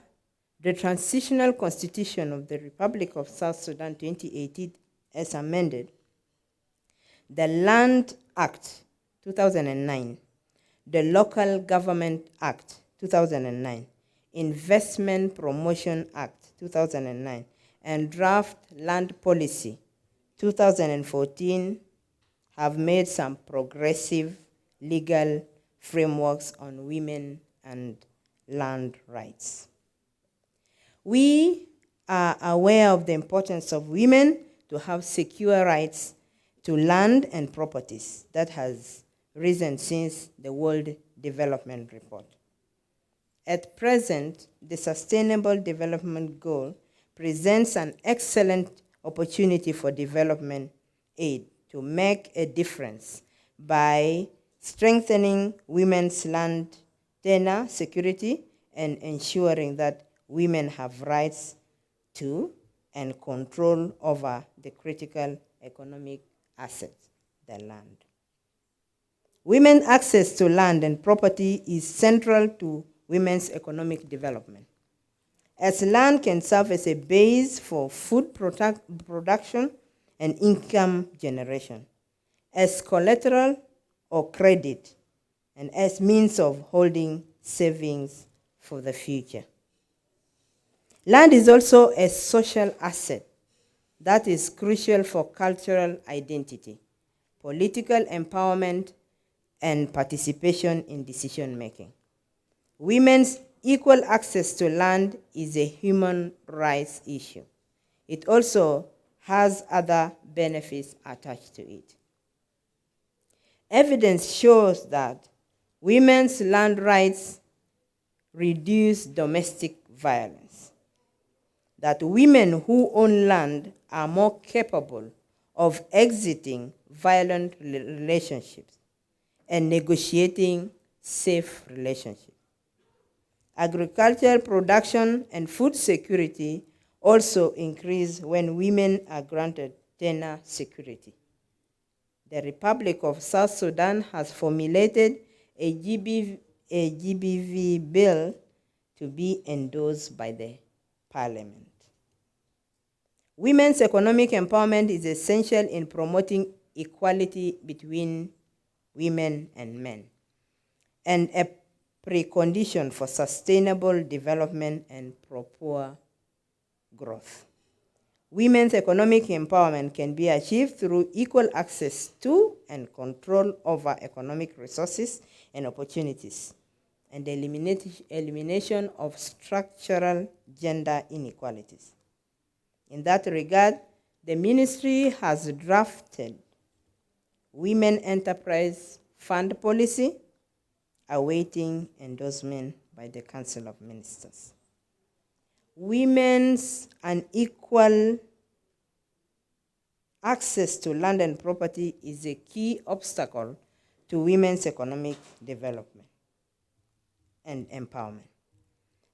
the Transitional Constitution of the Republic of South Sudan 2018, as amended, the Land Act 2009, the Local Government Act 2009, Investment Promotion Act 2009, and Draft Land Policy 2014 have made some progressive legal frameworks on women and land rights. We are aware of the importance of women to have secure rights to land and properties that has risen since the World Development Report. At present, the Sustainable Development Goal presents an excellent opportunity for development aid to make a difference by strengthening women's land tenure security, and ensuring that women have rights to and control over the critical economic assets, the land. Women's access to land and property is central to women's economic development, as land can serve as a base for food production and income generation, as collateral or credit, and as means of holding savings for the future. Land is also a social asset that is crucial for cultural identity, political empowerment, and participation in decision-making. Women's equal access to land is a human rights issue. It also has other benefits attached to it. Evidence shows that women's land rights reduce domestic violence, that women who own land are more capable of exiting violent relationships and negotiating safe relationships. Agricultural production and food security also increase when women are granted tenure security. The Republic of South Sudan has formulated a GBV bill to be endorsed by the Parliament. Women's economic empowerment is essential in promoting equality between women and men, and a precondition for sustainable development and proper growth. Women's economic empowerment can be achieved through equal access to and control over economic resources and opportunities, and the elimination of structural gender inequalities. In that regard, the ministry has drafted Women Enterprise Fund Policy, awaiting endorsement by the Council of Ministers. Women's unequal access to land and property is a key obstacle to women's economic development and empowerment.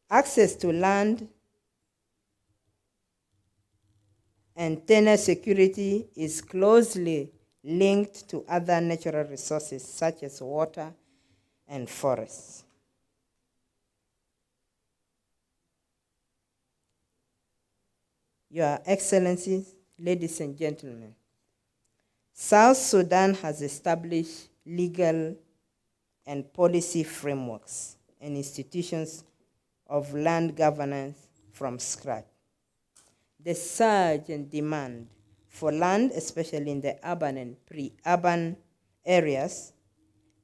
Access to land and tenure security is closely linked to other natural resources such as water and forests. Your Excellencies, ladies and gentlemen, South Sudan has established legal and policy frameworks and institutions of land governance from scratch. The surge and demand for land, especially in the urban and pre-urban areas,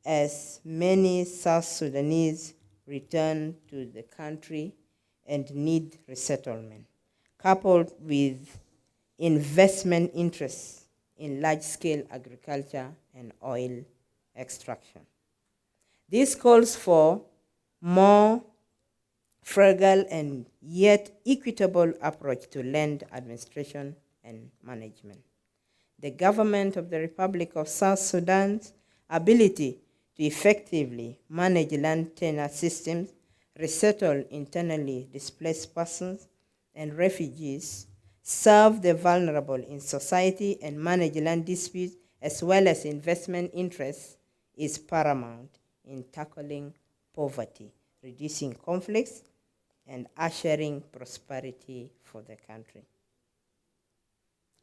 as many South Sudanese return to the country and need resettlement, coupled with investment interests in large-scale agriculture and oil extraction. This calls for more frugal and yet equitable approach to land administration and management. The government of the Republic of South Sudan's ability to effectively manage land tenure systems, resettle internally displaced persons and refugees, serve the vulnerable in society, and manage land disputes as well as investment interests is paramount in tackling poverty, reducing conflicts, and ushering prosperity for the country.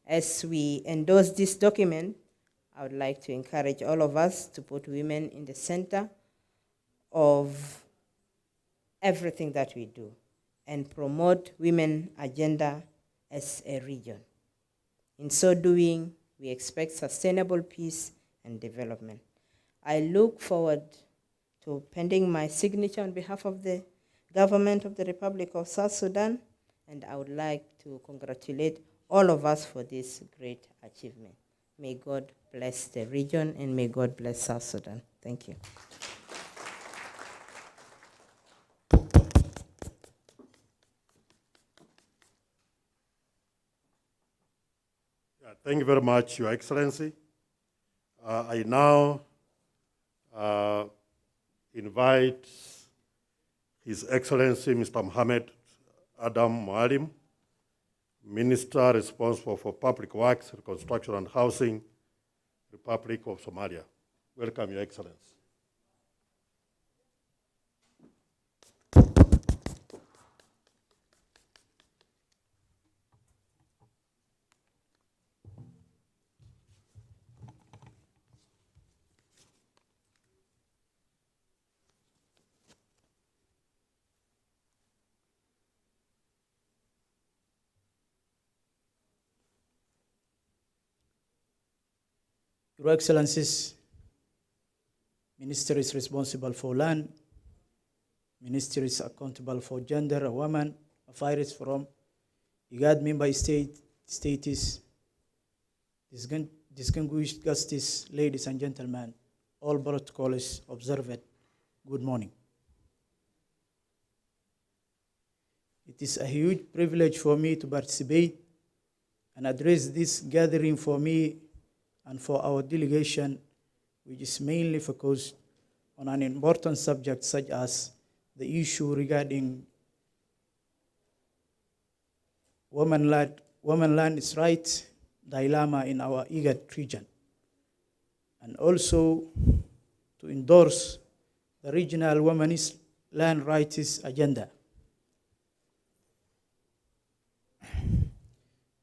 As we endorse this document, I would like to encourage all of us to put women in the center of everything that we do and promote women's agenda as a region. In so doing, we expect sustainable peace and development. I look forward to pending my signature on behalf of the government of the Republic of South Sudan, and I would like to congratulate all of us for this great achievement. May God bless the region, and may God bless South Sudan. Thank you. Thank you very much, Your Excellency. I now invite His Excellency Mr. Mohammed Adam Mualim, Minister responsible for Public Works, Reconstruction and Housing, Republic of Somalia. Welcome, Your Excellency. Your Excellencies, Minister is responsible for land, Minister is accountable for gender, women, affairs from IGAD member states, distinguished guests, ladies and gentlemen, all protocols observed, good morning. It is a huge privilege for me to participate and address this gathering for me and for our delegation, which is mainly focused on an important subject such as the issue regarding women land rights dilemma in our IGAD region, and also to endorse the regional women's land rights agenda.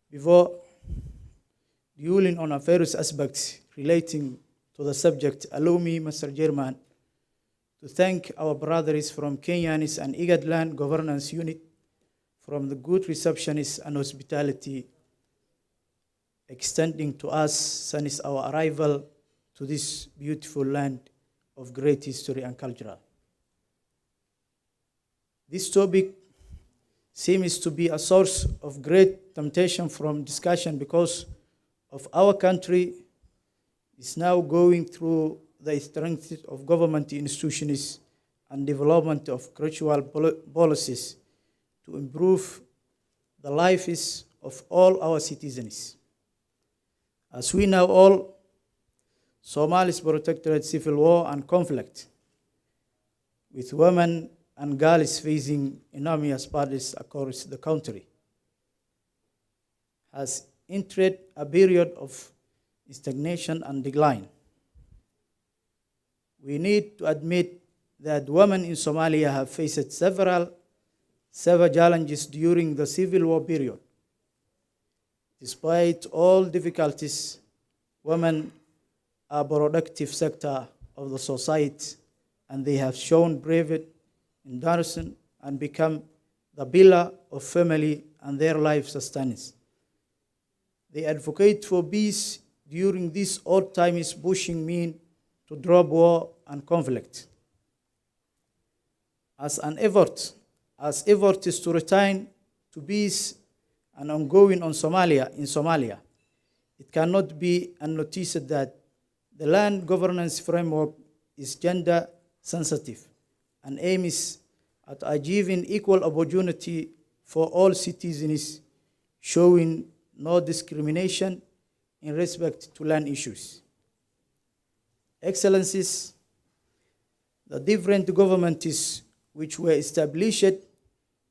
Before dwelling on various aspects relating to the subject, allow me, Mr. Chairman, to thank our brothers from Kenya's and IGAD Land Governance Unit from the good receptionist and hospitality extending to us since our arrival to this beautiful land of great history and culture. This topic seems to be a source of great temptation from discussion because of our country is now going through the strength of government institutions and development of cultural policies to improve the lives of all our citizens. As we know all, Somalia's protectorate civil war and conflict, with women and girls facing enormous burdens across the country, has entered a period of stagnation and decline. We need to admit that women in Somalia have faced several challenges during the civil war period. Despite all difficulties, women are a productive sector of the society, and they have shown bravery, endurance, and become the pillar of family and their life sustenance. They advocate for peace during these odd times, pushing men to drop war and conflict. As efforts to return to peace and ongoing in Somalia, it cannot be unnoticed that the land governance framework is gender sensitive and aims at achieving equal opportunity for all citizens, showing no discrimination in respect to land issues. Excellencies, the different governments which were established,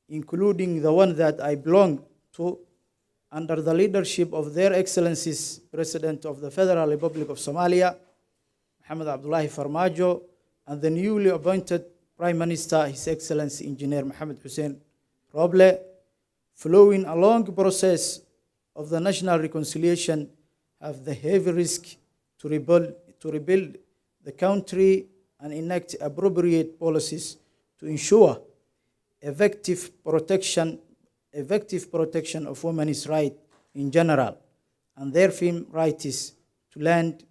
including the one that I belong to, under the leadership of their Excellencies, President of the Federal Republic of Somalia, Mohamed Abdullahi Farmajo, and the newly appointed Prime Minister, His Excellency Engineer Mohamed Hussein Roble, following a long process of the national reconciliation, have the heavy risk to rebuild the country and enact appropriate policies to ensure effective protection of women's rights in general and their firm rights to land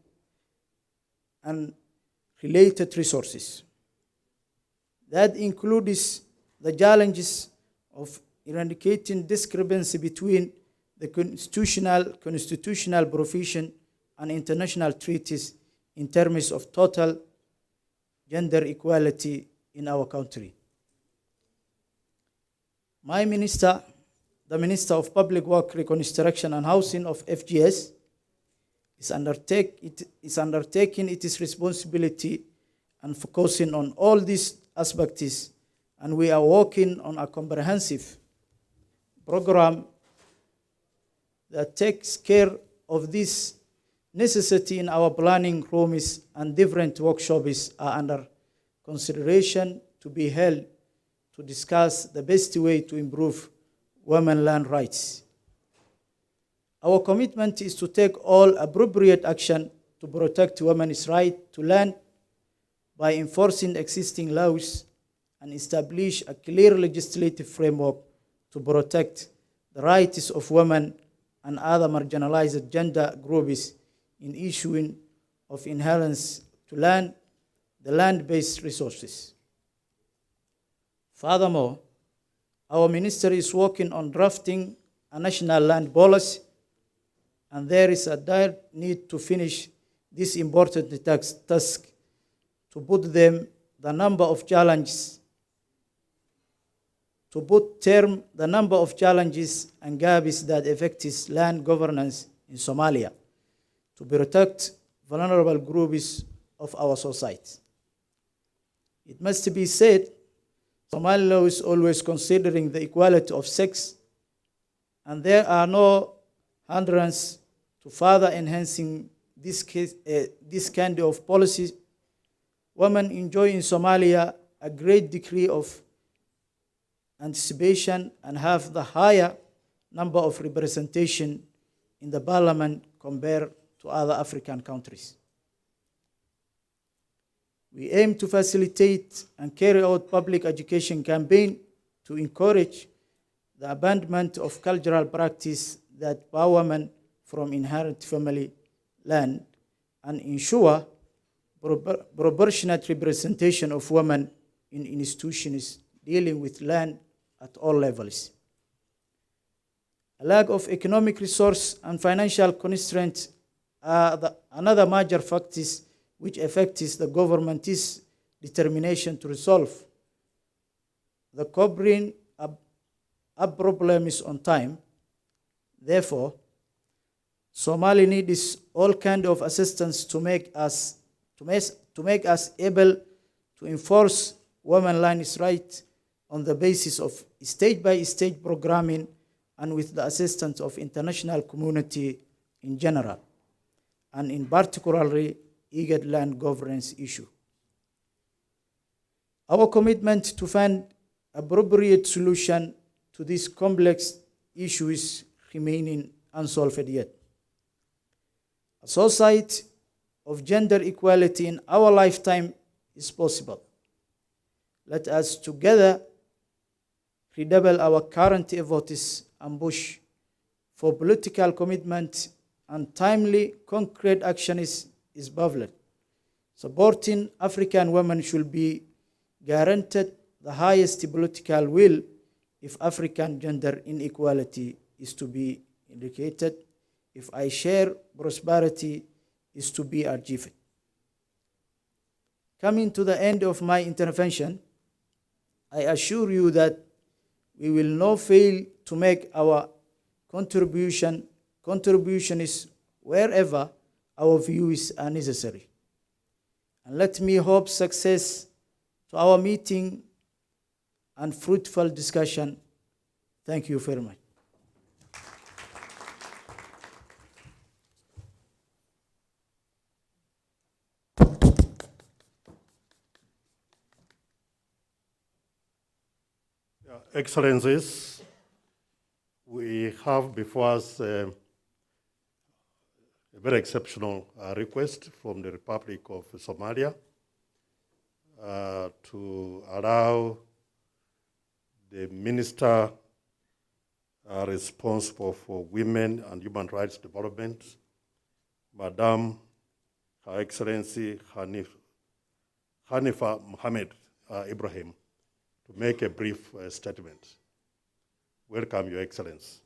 and related resources. That includes the challenges of eradicating discrepancy between the constitutional provision and international treaties in terms of total gender equality in our country. My minister, the Minister of Public Work, Reconstruction and Housing of FGS, is undertaking its responsibility and focusing on all these aspects, and we are working on a comprehensive program that takes care of this necessity in our planning rooms, and different workshops are under consideration to be held to discuss the best way to improve women's land rights. Our commitment is to take all appropriate action to protect women's right to land by enforcing existing laws and establish a clear legislative framework to protect the rights of women and other marginalized gender groups in issuing of inheritance to land, the land-based resources. Furthermore, our ministry is working on drafting a national land policy, and there is a dire need to finish this important task to put the number of challenges and gaps that affect land governance in Somalia, to protect vulnerable groups of our society. It must be said, Somali law is always considering the equality of sex, and there are no hindrances to further enhancing this kind of policy. Women enjoy in Somalia a great degree of anticipation and have the higher number of representation in the parliament compared to other African countries. We aim to facilitate and carry out public education campaign to encourage the abandonment of cultural practice that bar women from inherit family land and ensure proportionate representation of women in institutions dealing with land at all levels. A lack of economic resource and financial constraints are another major factors which affects the government's determination to resolve the covering up problems on time. Therefore, Somali needs all kinds of assistance to make us able to enforce women's land rights on the basis of state-by-state programming and with the assistance of international community in general, and in particularly IGAD land governance issue. Our commitment to find appropriate solution to these complex issues remaining unsolved yet. A society of gender equality in our lifetime is possible. Let us together redouble our current efforts and push for political commitment and timely, concrete action is prevalent. Supporting African women should be guaranteed the highest political will if African gender inequality is to be eradicated, if I share prosperity is to be achieved. Coming to the end of my intervention, I assure you that we will not fail to make our contributions wherever our views are necessary. And let me hope success to our meeting and fruitful discussion. Thank you very much. Excellencies, we have before us a very exceptional request from the Republic of Somalia to allow the Minister responsible for women and human rights development, Madam Her Excellency Hanifa Mohammed Ibrahim, to make a brief statement. Welcome, Your Excellency.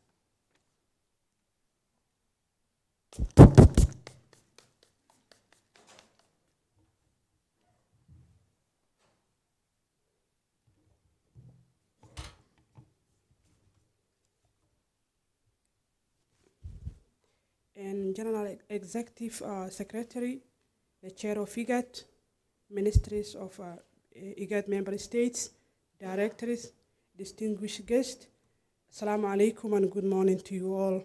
And General Executive Secretary, the Chair of IGAD, ministries of IGAD member states, directors, distinguished guests. Assalamu alaikum and good morning to you all.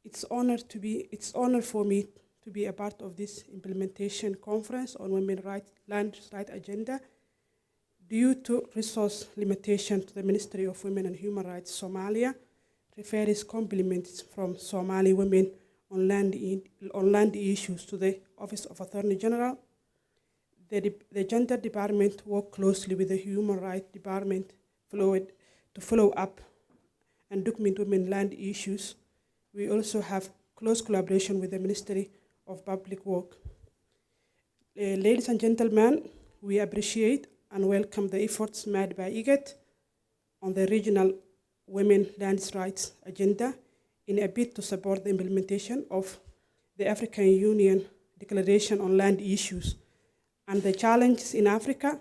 It's honor for me to be a part of this implementation conference on women's rights, land rights agenda. Due to resource limitation to the Ministry of Women and Human Rights Somalia, refers compliments from Somali women on land issues to the Office of Attorney General. The Gender Department worked closely with the Human Rights Department to follow up and document women land issues. We also have close collaboration with the Ministry of Public Work. Ladies and gentlemen, we appreciate and welcome the efforts made by IGAD on the regional women land rights agenda in a bid to support the implementation of the African Union Declaration on Land Issues and the challenges in Africa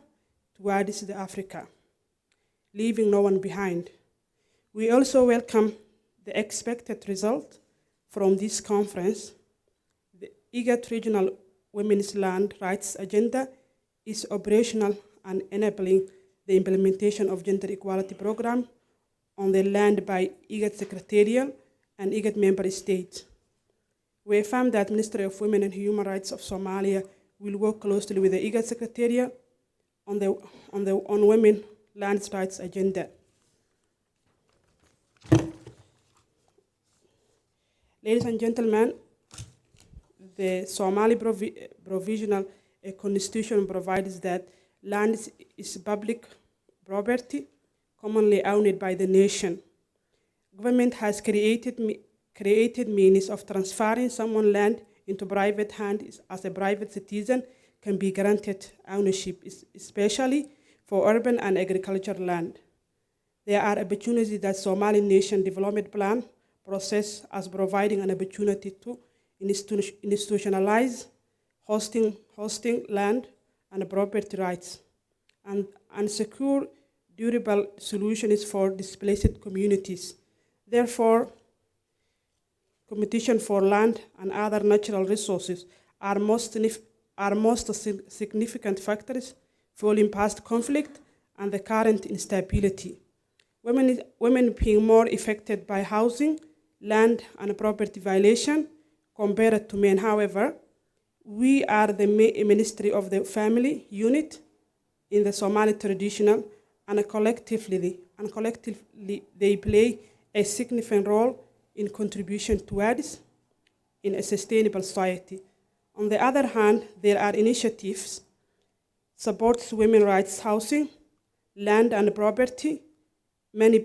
towards the Africa, leaving no one behind. We also welcome the expected result from this conference. The IGAD Regional Women's Land Rights Agenda is operational and enabling the implementation of gender equality program on the land by IGAD Secretarial and IGAD member states. We affirm that Ministry of Women and Human Rights of Somalia will work closely with the IGAD Secretarial on women land rights agenda. Ladies and gentlemen, the Somali Provisional Constitution provides that land is public property, commonly owned by the nation. Government has created means of transferring someone's land into private hands as a private citizen can be granted ownership, especially for urban and agricultural land. There are opportunities that Somali Nation Development Plan process as providing an opportunity to institutionalize hosting land and property rights and secure durable solutions for displaced communities. Therefore, competition for land and other natural resources are most significant factors fueling past conflict and the current instability. Women being more affected by housing, land, and property violation compared to men. However, we are the Ministry of the Family Unit in the Somali traditional, and collectively they play a significant role in contribution towards in a sustainable society. On the other hand, there are initiatives supports women's rights, housing, land, and property. Many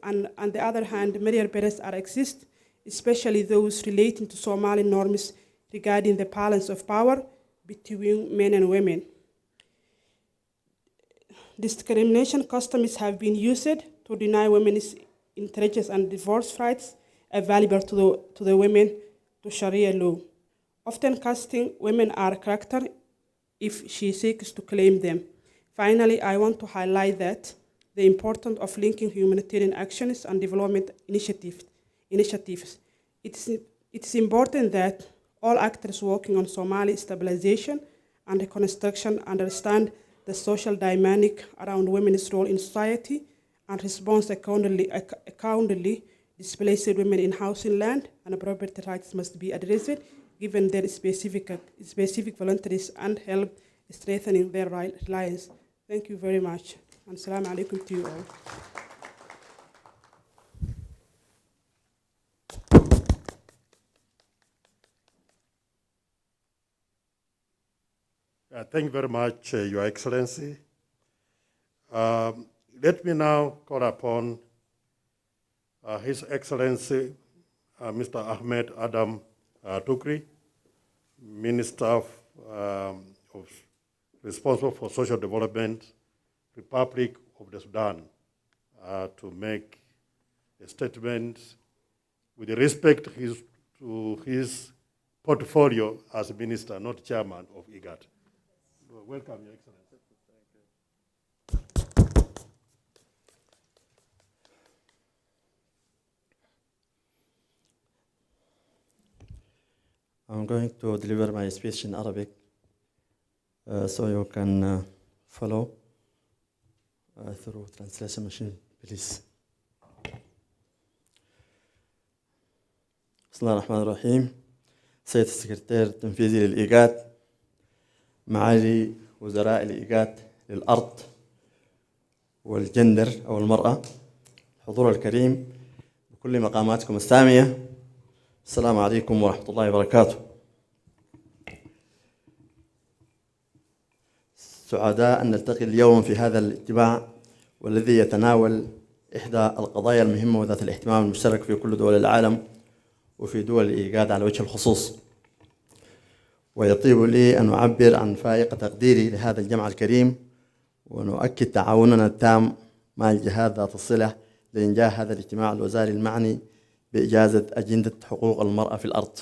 on the other hand, many barriers exist, especially those relating to Somali norms regarding the balance of power between men and women. Discrimination customs have been used to deny women's interests and divorce rights available to the women to Sharia law, often casting women are character if she seeks to claim them. Finally, I want to highlight that the importance of linking humanitarian actions and development initiatives. It's important that all actors working on Somali stabilization and reconstruction understand the social dynamic around women's role in society and response accordingly. Displaced women in housing, land, and property rights must be addressed, given their specific voluntaries and help strengthening their reliance. Thank you very much, and Assalamu alaikum to you all. Thank you very much, Your Excellency. Let me now call upon His Excellency, Mr. Ahmed Adam Tukri, Minister responsible for social development, Republic of the Sudan, to make a statement with respect to his portfolio as minister, not chairman of IGAD. Welcome, Your Excellency. I'm going to deliver my speech in Arabic. So you can follow through translation machine, please. بسم الله الرحمن الرحيم. سيد السكرتير التنفيذي للإيجاد، معالي وزراء الإيجاد للأرض والجندر أو المرأة، الحضور الكريم بكل مقاماتكم السامية، السلام عليكم ورحمة الله وبركاته. سعداء أن نلتقي اليوم في هذا الاجتماع والذي يتناول إحدى القضايا المهمة وذات الاهتمام المشترك في كل دول العالم وفي دول الإيجاد على وجه الخصوص. ويطيب لي أن أعبر عن فائق تقديري لهذا الجمع الكريم، ونؤكد تعاوننا التام مع الجهات ذات الصلة لإنجاح هذا الاجتماع الوزاري المعني بإجازة أجندة حقوق المرأة في الأرض.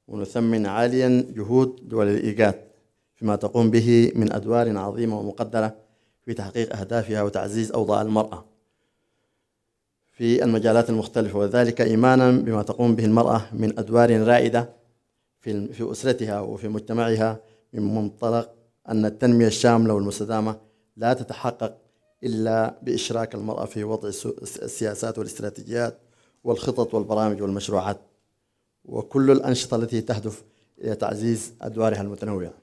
ونثمن عاليا جهود دول الإيجاد فيما تقوم به من أدوار عظيمة ومقدرة في تحقيق أهدافها وتعزيز أوضاع المرأة في المجالات المختلفة، وذلك إيمانا بما تقوم به المرأة من أدوار رائدة في أسرتها وفي مجتمعها، من منطلق أن التنمية الشاملة والمستدامة لا تتحقق إلا بإشراك المرأة في وضع السياسات والاستراتيجيات والخطط والبرامج والمشروعات وكل الأنشطة التي تهدف إلى تعزيز أدوارها المتنوعة.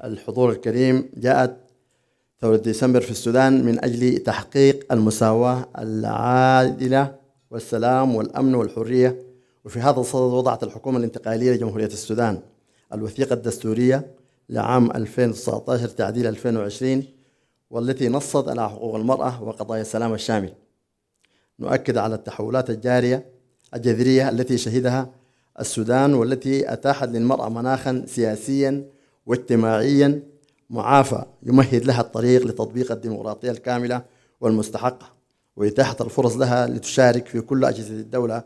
الحضور الكريم، جاءت ثورة ديسمبر في السودان من أجل تحقيق المساواة العادلة والسلام والأمن والحرية، وفي هذا الصدد وضعت الحكومة الانتقالية لجمهورية السودان الوثيقة الدستورية لعام 2019 تعديل 2020، والتي نصت على حقوق المرأة وقضايا السلام الشامل. نؤكد على التحولات الجذرية التي شهدها السودان، والتي أتاحت للمرأة مناخا سياسيا واجتماعيا معافى يمهد لها الطريق لتطبيق الديمقراطية الكاملة والمستحقة، وإتاحة الفرص لها لتشارك في كل أجهزة الدولة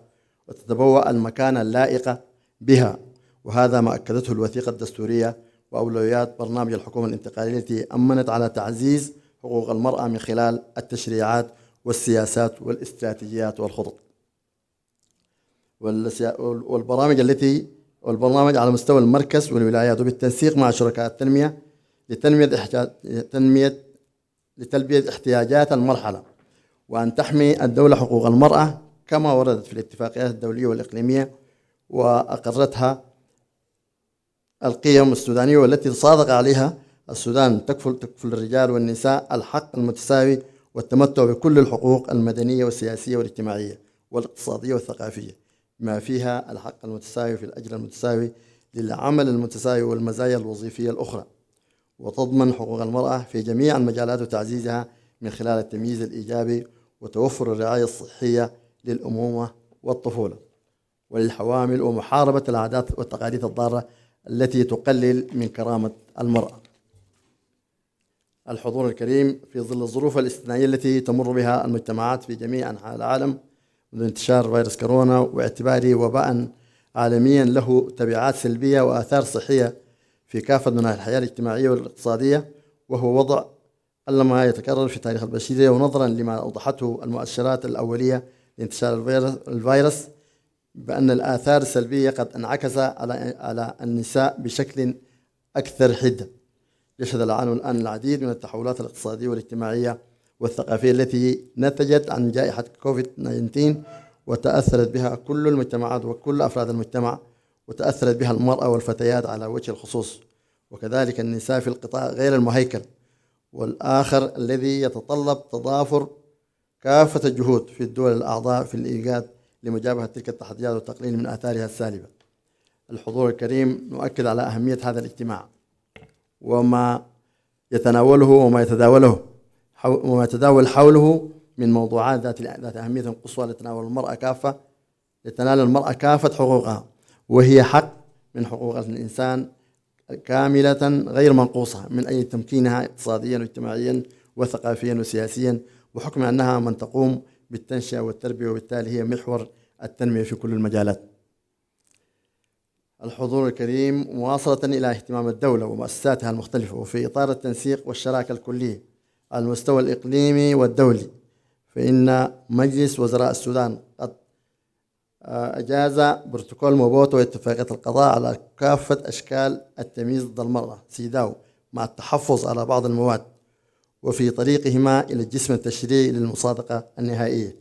وتتبوأ المكانة اللائقة بها. وهذا ما أكدته الوثيقة الدستورية وأولويات برنامج الحكومة الانتقالية التي أمنت على تعزيز حقوق المرأة من خلال التشريعات والسياسات والاستراتيجيات والخطط والبرنامج على مستوى المركز والولايات، وبالتنسيق مع شركاء التنمية لتلبية احتياجات المرحلة، وأن تحمي الدولة حقوق المرأة كما وردت في الاتفاقيات الدولية والإقليمية وأقرتها القيم السودانية، والتي صادق عليها السودان. تكفل الرجال والنساء الحق المتساوي والتمتع بكل الحقوق المدنية والسياسية والاجتماعية والاقتصادية والثقافية، بما فيها الحق المتساوي في الأجر المتساوي للعمل المتساوي والمزايا الوظيفية الأخرى. وتضمن حقوق المرأة في جميع المجالات وتعزيزها من خلال التمييز الإيجابي وتوفر الرعاية الصحية للأمومة والطفولة وللحوامل، ومحاربة العادات والتقاليد الضارة التي تقلل من كرامة المرأة. الحضور الكريم، في ظل الظروف الاستثنائية التي تمر بها المجتمعات في جميع أنحاء العالم منذ انتشار فيروس كورونا، واعتباره وباء عالميا له تبعات سلبية وآثار صحية في كافة مناحي الحياة الاجتماعية والاقتصادية، وهو وضع قلما يتكرر في تاريخ البشرية، ونظرا لما أوضحته المؤشرات الأولية لانتشار الفيروس بأن الآثار السلبية قد انعكس على النساء بشكل أكثر حدة. يشهد العالم الآن العديد من التحولات الاقتصادية والاجتماعية والثقافية التي نتجت عن جائحة كوفيد-19، وتأثرت بها كل المجتمعات وكل أفراد المجتمع، وتأثرت بها المرأة والفتيات على وجه الخصوص، وكذلك النساء في القطاع غير المهيكل والآخر الذي يتطلب تضافر كافة الجهود في الدول الأعضاء في الإيجاد لمجابهة تلك التحديات والتقليل من آثارها السالبة. الحضور الكريم، نؤكد على أهمية هذا الاجتماع وما يتناوله وما يتداول حوله من موضوعات ذات أهمية قصوى لتنال المرأة كافة حقوقها، وهي حق من حقوق الإنسان كاملة غير منقوصة من أي تمكينها اقتصاديا واجتماعيا وثقافيا وسياسيا، بحكم أنها من تقوم بالتنشئة والتربية، وبالتالي هي محور التنمية في كل المجالات. الحضور الكريم، مواصلة إلى اهتمام الدولة ومؤسساتها المختلفة وفي إطار التنسيق والشراكة الكلية على المستوى الإقليمي والدولي، فإن مجلس وزراء السودان قد أجاز بروتوكول موبوتو واتفاقية القضاء على كافة أشكال التمييز ضد المرأة سيداو مع التحفظ على بعض المواد وفي طريقهما إلى الجسم التشريعي للمصادقة النهائية.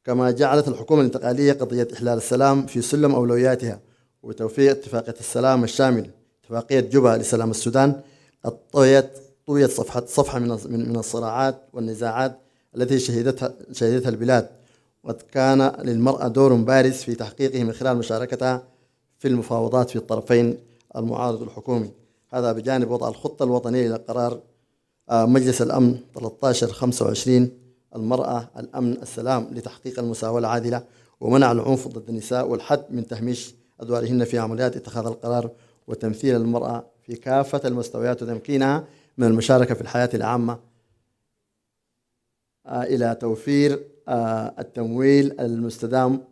كما جعلت الحكومة الانتقالية قضية إحلال السلام في سلم أولوياتها وتوفير اتفاقية السلام الشامل اتفاقية جوبا لسلام السودان. طويت صفحة من الصراعات والنزاعات التي شهدتها البلاد، وقد كان للمرأة دور بارز في تحقيقه من خلال مشاركتها في المفاوضات في الطرفين المعارض الحكومي. هذا بجانب وضع الخطة الوطنية لقرار مجلس الأمن 1325 المرأة الأمن السلام لتحقيق المساواة العادلة ومنع العنف ضد النساء والحد من تهميش أدوارهن في عمليات اتخاذ القرار وتمثيل المرأة في كافة المستويات وتمكينها من المشاركة في الحياة العامة، إلى توفير التمويل المستدام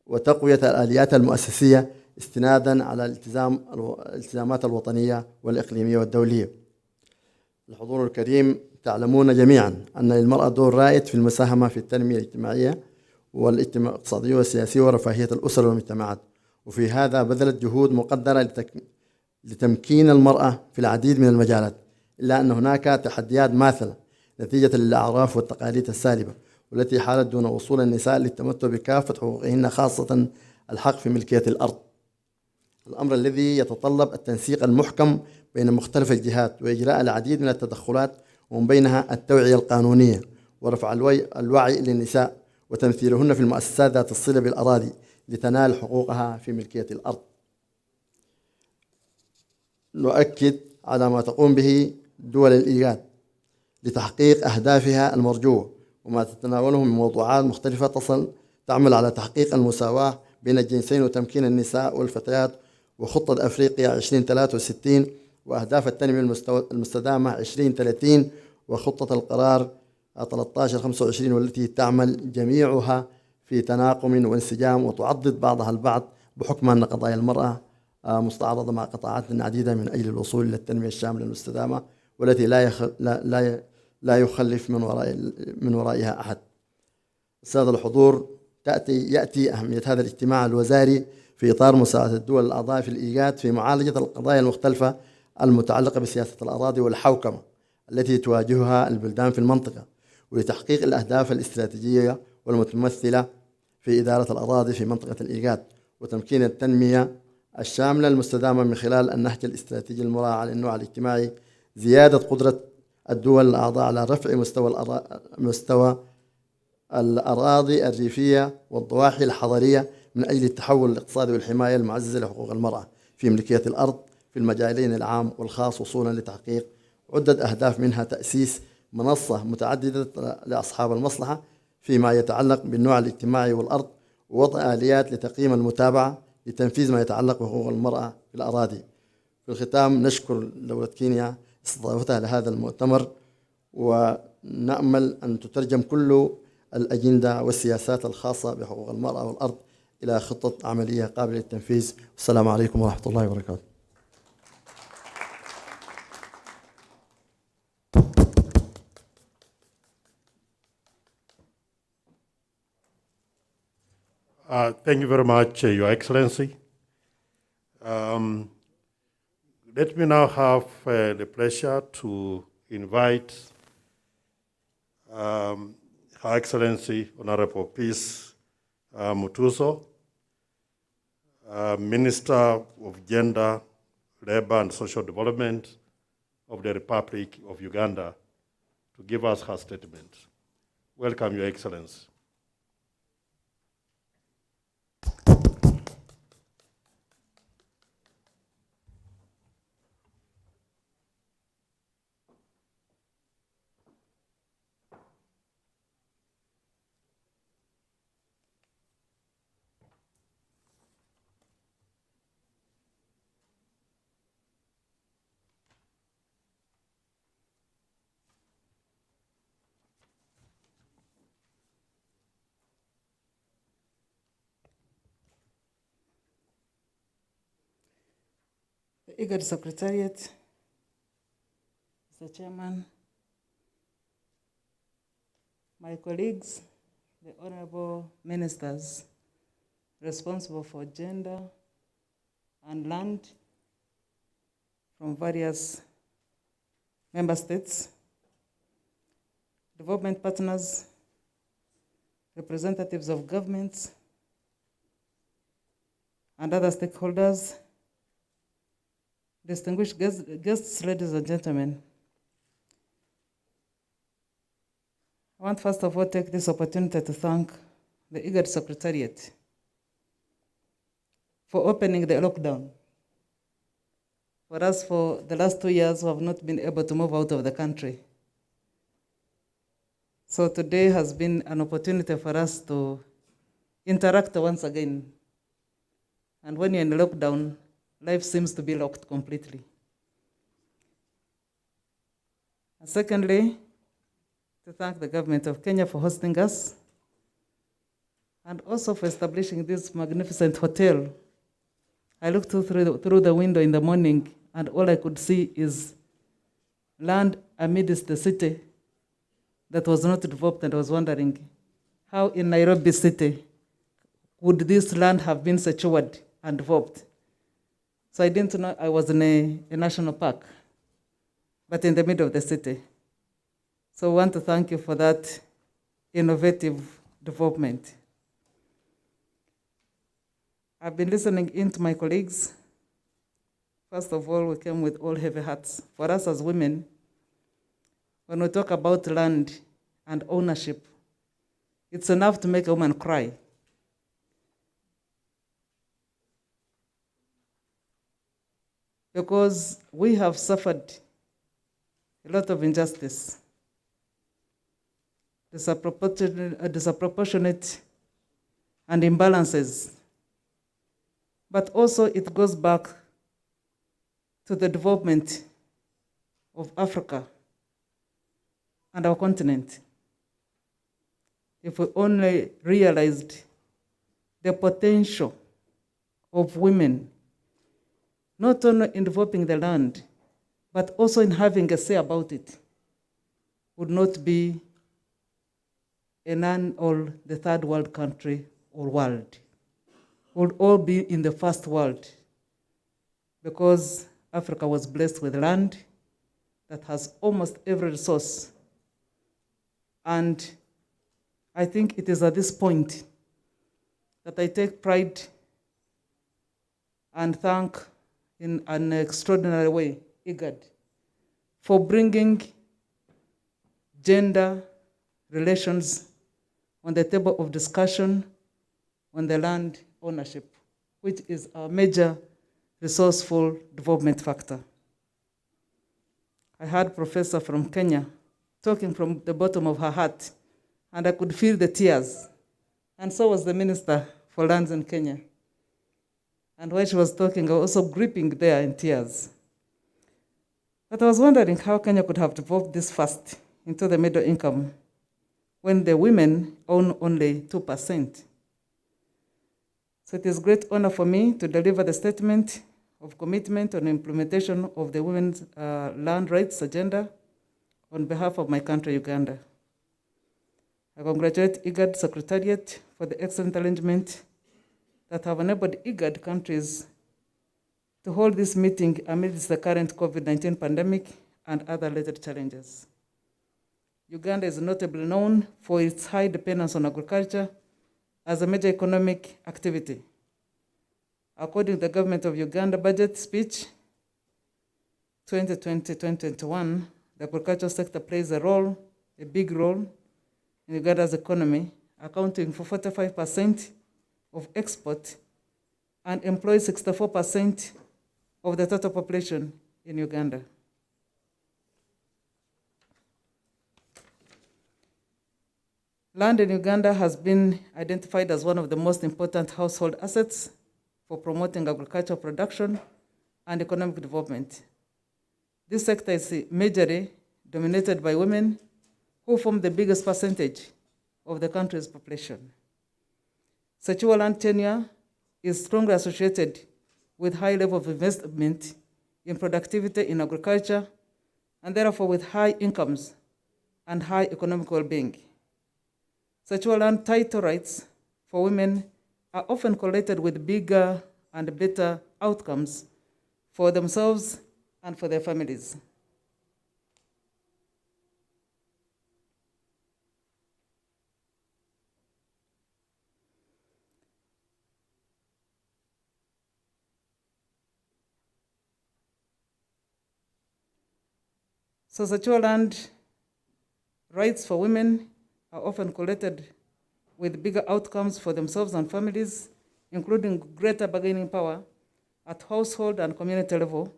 وتقوية الآليات المؤسسية استنادا على الالتزامات الوطنية والإقليمية والدولية. الحضور الكريم، تعلمون جميعا أن للمرأة دور رائد في المساهمة في التنمية الاجتماعية والاقتصادية والسياسية ورفاهية الأسر والمجتمعات، وفي هذا بذلت جهود مقدرة لتمكين المرأة في العديد من المجالات، إلا أن هناك تحديات ماثلة نتيجة للأعراف والتقاليد السالبة والتي حالت دون وصول النساء للتمتع بكافة حقوقهن، خاصة الحق في ملكية الأرض، الأمر الذي يتطلب التنسيق المحكم بين مختلف الجهات وإجراء العديد من التدخلات، ومن بينها التوعية القانونية ورفع الوعي للنساء وتمثيلهن في المؤسسات ذات الصلة بالأراضي لتنال حقوقها في ملكية الأرض. نؤكد على ما تقوم به دول الإيجاد لتحقيق أهدافها المرجوة وما تتناوله من موضوعات مختلفة تعمل على تحقيق المساواة بين الجنسين وتمكين النساء والفتيات، وخطة أفريقيا 2063 وأهداف التنمية المستدامة 2030 وخطة القرار 1325 والتي تعمل جميعها في تناغم وانسجام وتعضد بعضها البعض بحكم أن قضايا المرأة مستعرضة مع قطاعات عديدة من أجل الوصول إلى التنمية الشاملة المستدامة والتي لا يخلف من ورائها أحد. السادة الحضور، يأتي أهمية هذا الاجتماع الوزاري في إطار مساعدة الدول الأعضاء في الإيجاد في معالجة القضايا المختلفة المتعلقة بسياسة الأراضي والحوكمة التي تواجهها البلدان في المنطقة، ولتحقيق الأهداف الاستراتيجية والمتمثلة في إدارة الأراضي في منطقة الإيجاد وتمكين التنمية الشاملة المستدامة من خلال النهج الاستراتيجي المراعى للنوع الاجتماعي، زيادة قدرة الدول الأعضاء على رفع مستوى الأراضي الريفية والضواحي الحضرية من أجل التحول الاقتصادي والحماية المعززة لحقوق المرأة في ملكية الأرض في المجالين العام والخاص، وصولا لتحقيق عدة أهداف منها تأسيس منصة متعددة لأصحاب المصلحة فيما يتعلق بالنوع الاجتماعي والأرض، ووضع آليات لتقييم المتابعة لتنفيذ ما يتعلق بحقوق المرأة في الأراضي. في الختام نشكر دولة كينيا استضافتها لهذا المؤتمر، ونأمل أن تترجم كل الأجندة والسياسات الخاصة بحقوق المرأة والأرض إلى خطة عملية قابلة للتنفيذ. والسلام عليكم ورحمة الله وبركاته. Thank you very much, Your Excellency. Let me now have the pleasure to invite Her Excellency Honorable Peace Mutuzo, Minister of Gender, Labor and Social Development of the Republic of Uganda, to give us her statement. Welcome, Your Excellency. The IGAD Secretariat, Mr. Chairman, my colleagues, the honorable ministers responsible for gender and land from various member states, development partners, representatives of governments, and other stakeholders, distinguished guests, ladies and gentlemen. I want first of all to take this opportunity to thank the IGAD Secretariat for opening the lockdown. For us, for the last 2 years, we have not been able to move out of the country. So today has been an opportunity for us to interact once again. And when you're in lockdown, life seems to be locked completely. And secondly, to thank the government of Kenya for hosting us and also for establishing this magnificent hotel. I looked through the window in the morning and all I could see is land amidst the city that was not developed, and I was wondering how in Nairobi city would this land have been secured and developed. So I didn't know I was in a national park, but in the middle of the city. So I want to thank you for that innovative development. I've been listening in to my colleagues. First of all, we came with all heavy hearts. For us as women, when we talk about land and ownership, it's enough to make a woman cry. Because we have suffered a lot of injustice, disproportionate and imbalances. But also it goes back to the development of Africa and our continent. If we only realized the potential of women, not only in developing the land, but also in having a say about it, would not be a non or the third world country or world. Would all be in the first world, because Africa was blessed with land that has almost every resource. And I think it is at this point that I take pride and thank in an extraordinary way IGAD for bringing gender relations on the table of discussion on the land ownership, which is a major resourceful development factor. I heard a professor from Kenya talking from the bottom of her heart, and I could feel the tears. And so was the Minister for Lands in Kenya. And when she was talking, I was also gripping there in tears. But I was wondering how Kenya could have developed this fast into the middle income when the women own only 2%. So it is a great honor for me to deliver the statement of commitment on implementation of the Women's Land Rights Agenda on behalf of my country, Uganda. I congratulate IGAD Secretariat for the excellent arrangement that have enabled IGAD countries to hold this meeting amidst the current COVID-19 pandemic and other related challenges. Uganda is notably known for its high dependence on agriculture as a major economic activity. According to the government of Uganda budget speech 2020-2021, the agricultural sector plays a big role in Uganda's economy, accounting for 45% of export and employs 64% of the total population in Uganda. Land in Uganda has been identified as one of the most important household assets for promoting agricultural production and economic development. This sector is majorly dominated by women, who form the biggest percentage of the country's population. Secure land tenure is strongly associated with high level of investment in productivity in agriculture, and therefore with high incomes and high economic well-being. sexual and title rights for women are often correlated with bigger and better outcomes for themselves and for their families. So sexual and rights for women are often correlated with bigger outcomes for themselves and families, including greater bargaining power at household and community level,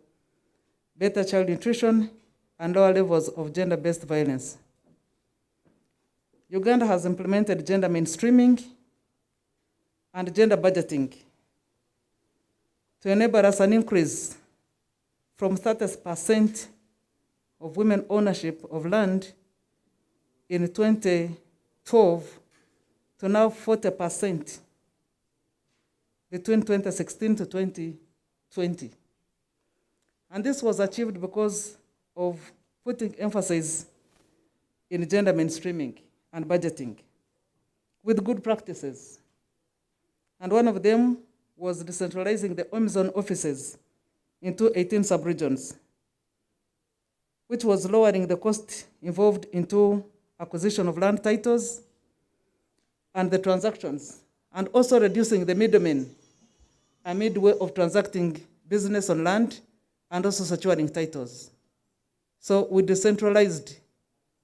better child nutrition, and lower levels of gender-based violence. Uganda has implemented gender mainstreaming and gender budgeting to enable us an increase from 30% of women ownership of land in 2012 to now 40% between 2016 to 2020. And this was achieved because of putting emphasis in gender mainstreaming and budgeting with good practices. And one of them was decentralizing the OMZON offices into 18 sub-regions, which was lowering the cost involved into acquisition of land titles and the transactions, and also reducing the middlemen, a midway of transacting business on land and also securing titles. So we decentralized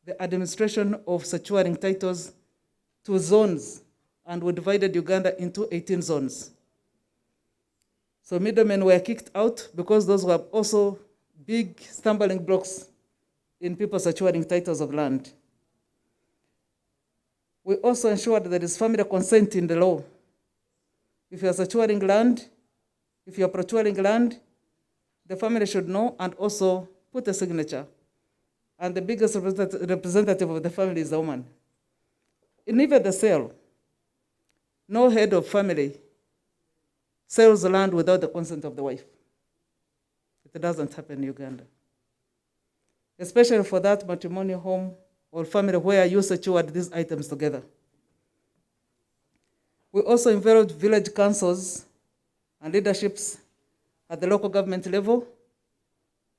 the administration of securing titles to zones, and we divided Uganda into 18 zones. So middlemen were kicked out because those were also big stumbling blocks in people securing titles of land. We also ensured that there is family consent in the law. If you are securing land, if you are procuring land, the family should know and also put a signature. And the biggest representative of the family is the woman. In even the sale, no head of family sells land without the consent of the wife. It doesn't happen in Uganda. Especially for that matrimonial home or family where you secured these items together. We also involved village councils and leaderships at the local government level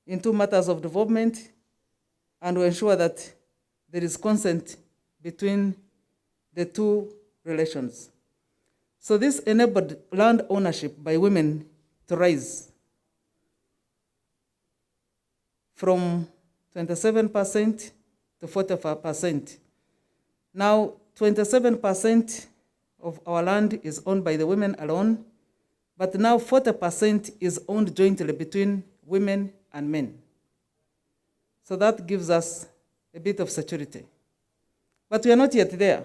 into matters of development, and we ensure that there is consent between the two relations. So this enabled land ownership by women to rise from 27% to 45%. Now, 27% of our land is owned by the women alone, but now 40% is owned jointly between women and men. So that gives us a bit of security. But we are not yet there.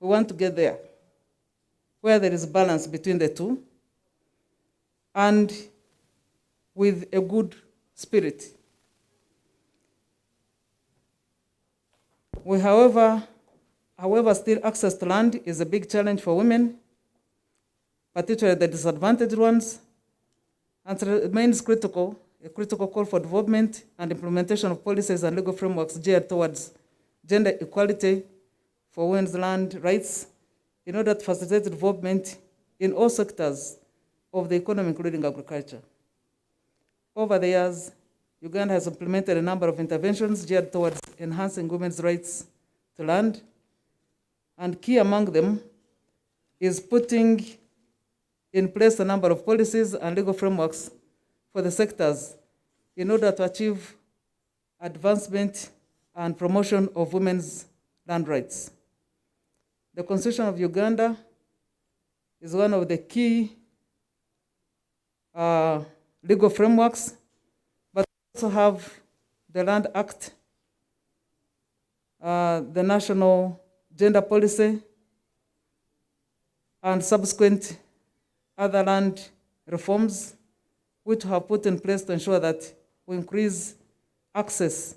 We want to get there, where there is balance between the two, and with a good spirit. We, however, still access to land is a big challenge for women, particularly the disadvantaged ones, and it remains a critical call for development and implementation of policies and legal frameworks geared towards gender equality for women's land rights in order to facilitate development in all sectors of the economy, including agriculture. Over the years, Uganda has implemented a number of interventions geared towards enhancing women's rights to land, and key among them is putting in place a number of policies and legal frameworks for the sectors in order to achieve advancement and promotion of women's land rights. The Constitution of Uganda is one of the key legal frameworks, but we also have the Land Act, the National Gender Policy, and subsequent other land reforms, which have put in place to ensure that we increase access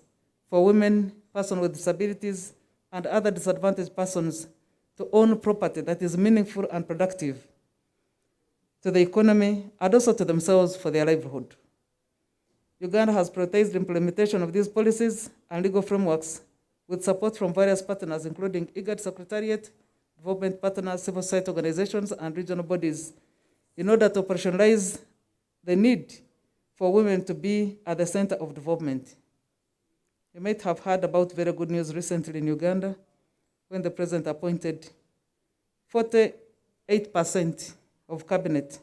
for women, persons with disabilities, and other disadvantaged persons to own property that is meaningful and productive to the economy and also to themselves for their livelihood. Uganda has prioritized the implementation of these policies and legal frameworks with support from various partners, including IGAD Secretariat, development partners, civil society organizations, and regional bodies, in order to operationalize the need for women to be at the center of development. You might have heard about very good news recently in Uganda, when the president appointed 48% of cabinet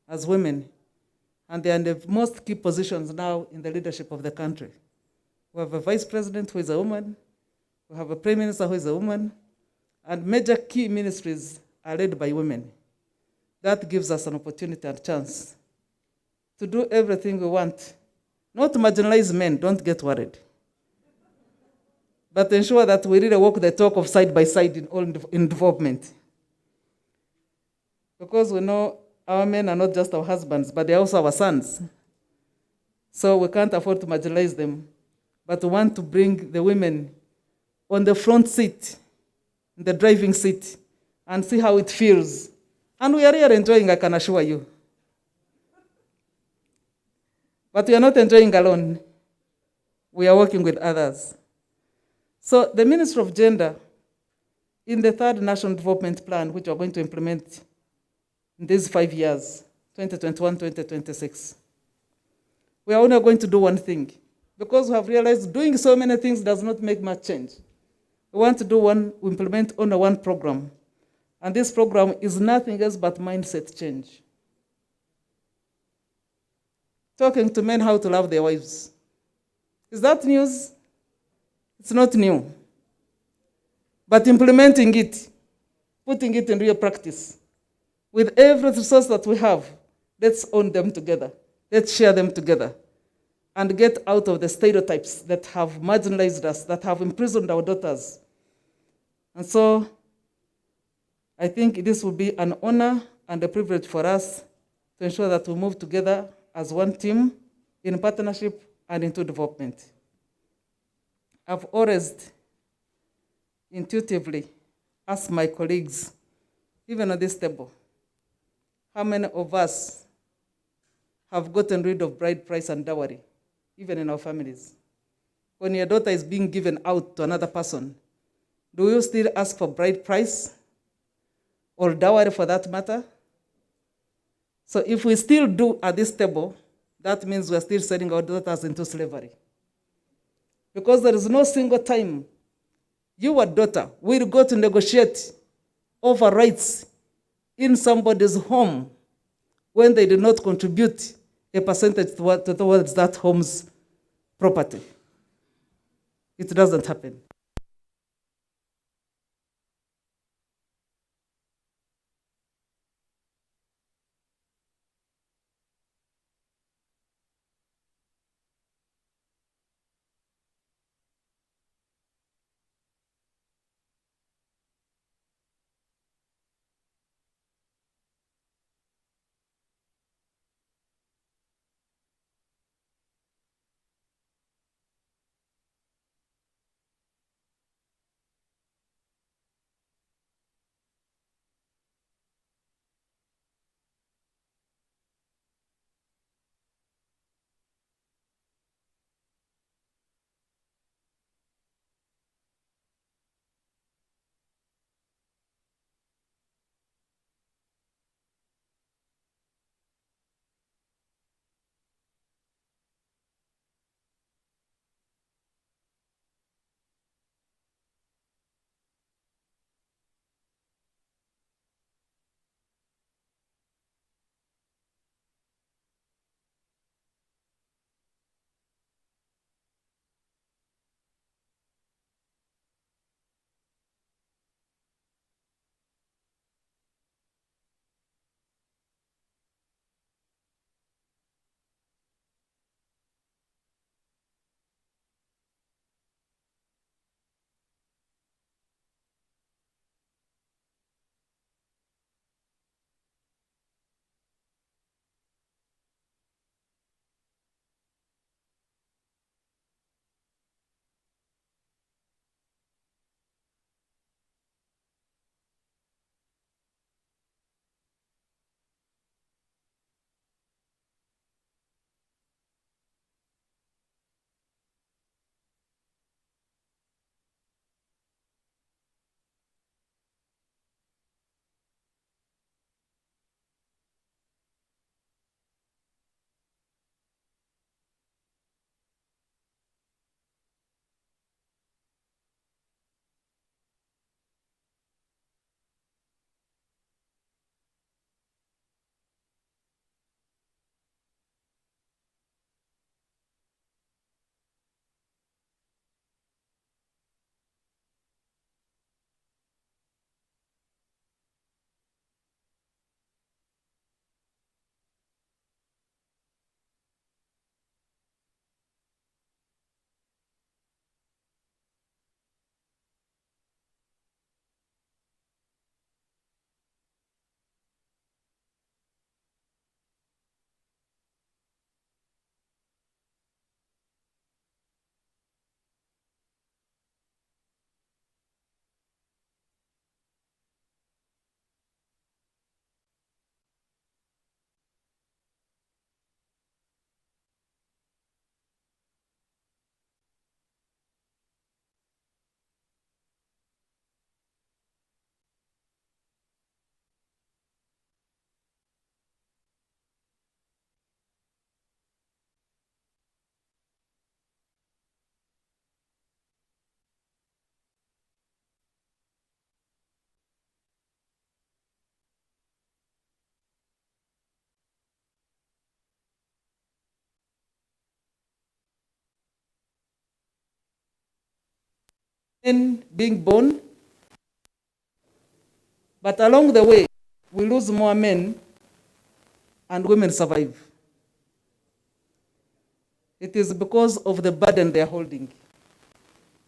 as women, and they are in the most key positions now in the leadership of the country. We have a vice president who is a woman, we have a prime minister who is a woman, and major key ministries are led by women. That gives us an opportunity and chance to do everything we want, not to marginalize men, don't get worried, but ensure that we really walk the talk of side by side in development. Because we know our men are not just our husbands, but they're also our sons. So we can't afford to marginalize them, but we want to bring the women on the front seat, in the driving seat, and see how it feels. And we are really enjoying, I can assure you. But we are not enjoying alone. We are working with others. So the Ministry of Gender, in the third National Development Plan, which we are going to implement in these 5 years, 2021-2026, we are only going to do one thing, because we have realized doing so many things does not make much change. We want to implement only one program. And this program is nothing else but mindset change. Talking to men how to love their wives. Is that news? It's not new. But implementing it, putting it in real practice, with every resource that we have, let's own them together. Let's share them together and get out of the stereotypes that have marginalized us, that have imprisoned our daughters. And so I think this will be an honor and a privilege for us to ensure that we move together as one team in partnership and into development. I've always intuitively asked my colleagues, even at this table, how many of us have gotten rid of bride price and dowry, even in our families? When your daughter is being given out to another person, do you still ask for bride price or dowry for that matter? So if we still do at this table, that means we're still selling our daughters into slavery. Because there is no single time your daughter will go to negotiate over rights in somebody's home when they did not contribute a percentage towards that home's property. It doesn't happen. men being born, but along the way, we lose more men and women survive. It is because of the burden they are holding.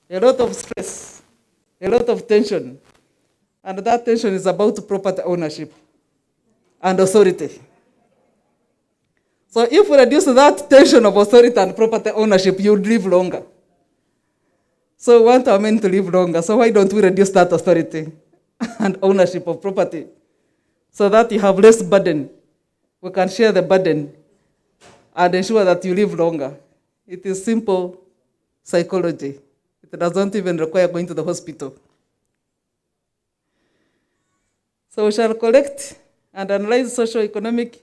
A lot of stress, a lot of tension, and that tension is about property ownership and authority. So if we reduce that tension of authority and property ownership, you would live longer. So we want our men to live longer, so why don't we reduce that authority and ownership of property so that you have less burden? We can share the burden and ensure that you live longer. It is simple psychology. It doesn't even require going to the hospital. So we shall collect and analyze socio-economic